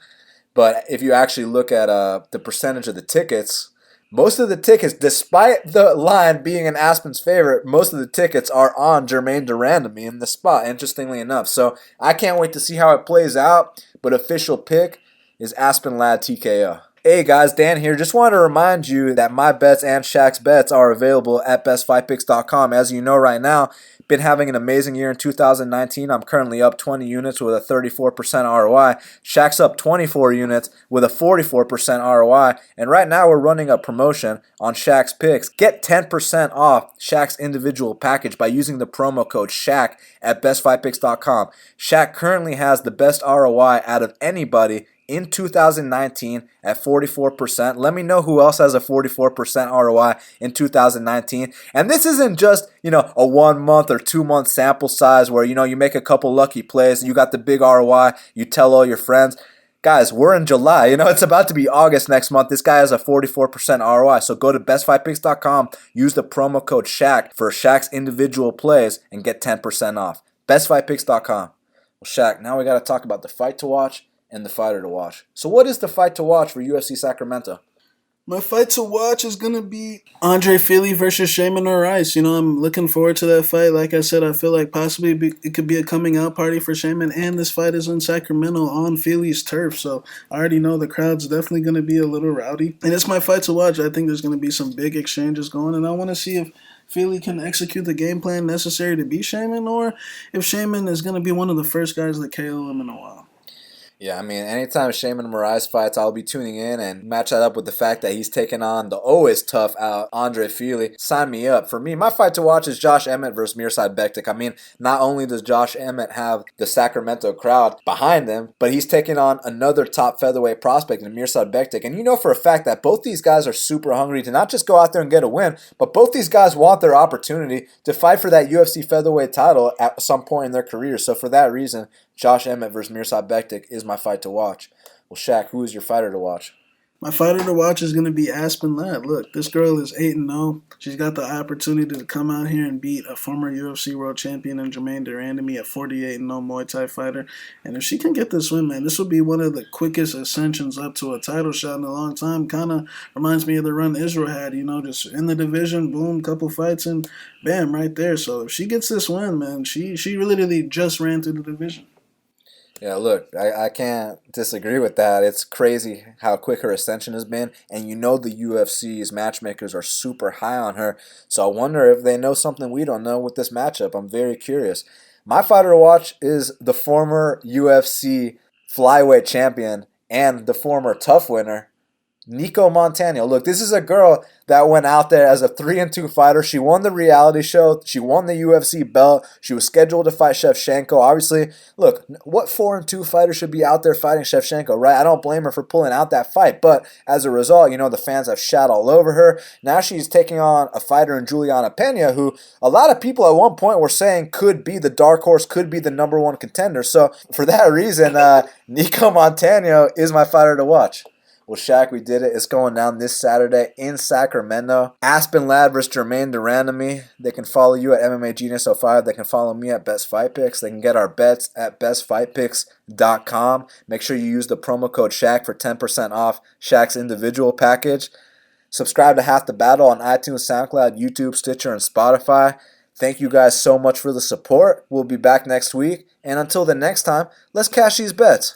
But if you actually look at the percentage of the tickets, most of the tickets, despite the line being an Aspen's favorite, most of the tickets are on Jermaine Randamie in the spot, interestingly enough. So I can't wait to see how it plays out. But official pick is Aspen Ladd TKO. Hey guys, Dan here. Just wanted to remind you that my bets and Shaq's bets are available at bestfightpicks.com. As you know right now, been having an amazing year in 2019. I'm currently up 20 units with a 34% ROI. Shaq's up 24 units with a 44% ROI. And right now we're running a promotion on Shaq's picks. Get 10% off Shaq's individual package by using the promo code Shaq at bestfightpicks.com. Shaq currently has the best ROI out of anybody in 2019 at 44%. Let me know who else has a 44% ROI in 2019. And this isn't just, a 1 month or 2 month sample size where, you make a couple lucky plays and you got the big ROI, you tell all your friends. Guys, we're in July. It's about to be August next month. This guy has a 44% ROI. So go to bestfightpicks.com, use the promo code Shaq for Shaq's individual plays and get 10% off. Bestfightpicks.com. Well, Shaq, now we got to talk about the fight to watch and the fighter to watch. So what is the fight to watch for UFC Sacramento? My fight to watch is going to be Andre Fili versus Sheymon Moraes. I'm looking forward to that fight. Like I said, I feel like possibly it could be a coming out party for Sheymon, and this fight is in Sacramento on Fili's turf, so I already know the crowd's definitely going to be a little rowdy. And it's my fight to watch. I think there's going to be some big exchanges going, and I want to see if Fili can execute the game plan necessary to beat Sheymon, or if Sheymon is going to be one of the first guys to KO him in a while. Yeah, I mean, anytime Sheymon Moraes fights, I'll be tuning in and match that up with the fact that he's taking on the always tough out Andre Fili. Sign me up. For me, my fight to watch is Josh Emmett versus Mirsad Bektik. I mean, not only does Josh Emmett have the Sacramento crowd behind him, but he's taking on another top featherweight prospect in Mirsad Bektik. And you know for a fact that both these guys are super hungry to not just go out there and get a win, but both these guys want their opportunity to fight for that UFC featherweight title at some point in their career. So for that reason, Josh Emmett versus Mirsad Bektik is my fight to watch. Well, Shaq, who is your fighter to watch? My fighter to watch is going to be Aspen Ladd. Look, this girl is 8-0. She's got the opportunity to come out here and beat a former UFC world champion in Jermaine Randamie, a 48-0 Muay Thai fighter. And if she can get this win, man, this will be one of the quickest ascensions up to a title shot in a long time. Kind of reminds me of the run Israel had, just in the division, boom, couple fights, and bam, right there. So if she gets this win, man, she literally just ran through the division. Yeah, look, I can't disagree with that. It's crazy how quick her ascension has been, and the UFC's matchmakers are super high on her, so I wonder if they know something we don't know with this matchup. I'm very curious. My fighter to watch is the former UFC flyweight champion and the former tough winner, Nicco Montano. Look, this is a girl that went out there as a 3-2 fighter. She won the reality show. She won the UFC belt. She was scheduled to fight Shevchenko. Obviously, look, what 4-2 fighter should be out there fighting Shevchenko, right? I don't blame her for pulling out that fight. But as a result, the fans have shat all over her. Now she's taking on a fighter in Julianna Pena, who a lot of people at one point were saying could be the dark horse, could be the number one contender. So for that reason, Nicco Montano is my fighter to watch. Well, Shaq, we did it. It's going down this Saturday in Sacramento. Aspen Ladd versus Jermaine Randamie. They can follow you at MMA Genius 05. They can follow me at Best Fight Picks. They can get our bets at bestfightpicks.com. Make sure you use the promo code Shaq for 10% off Shaq's individual package. Subscribe to Half the Battle on iTunes, SoundCloud, YouTube, Stitcher, and Spotify. Thank you guys so much for the support. We'll be back next week. And until the next time, let's cash these bets.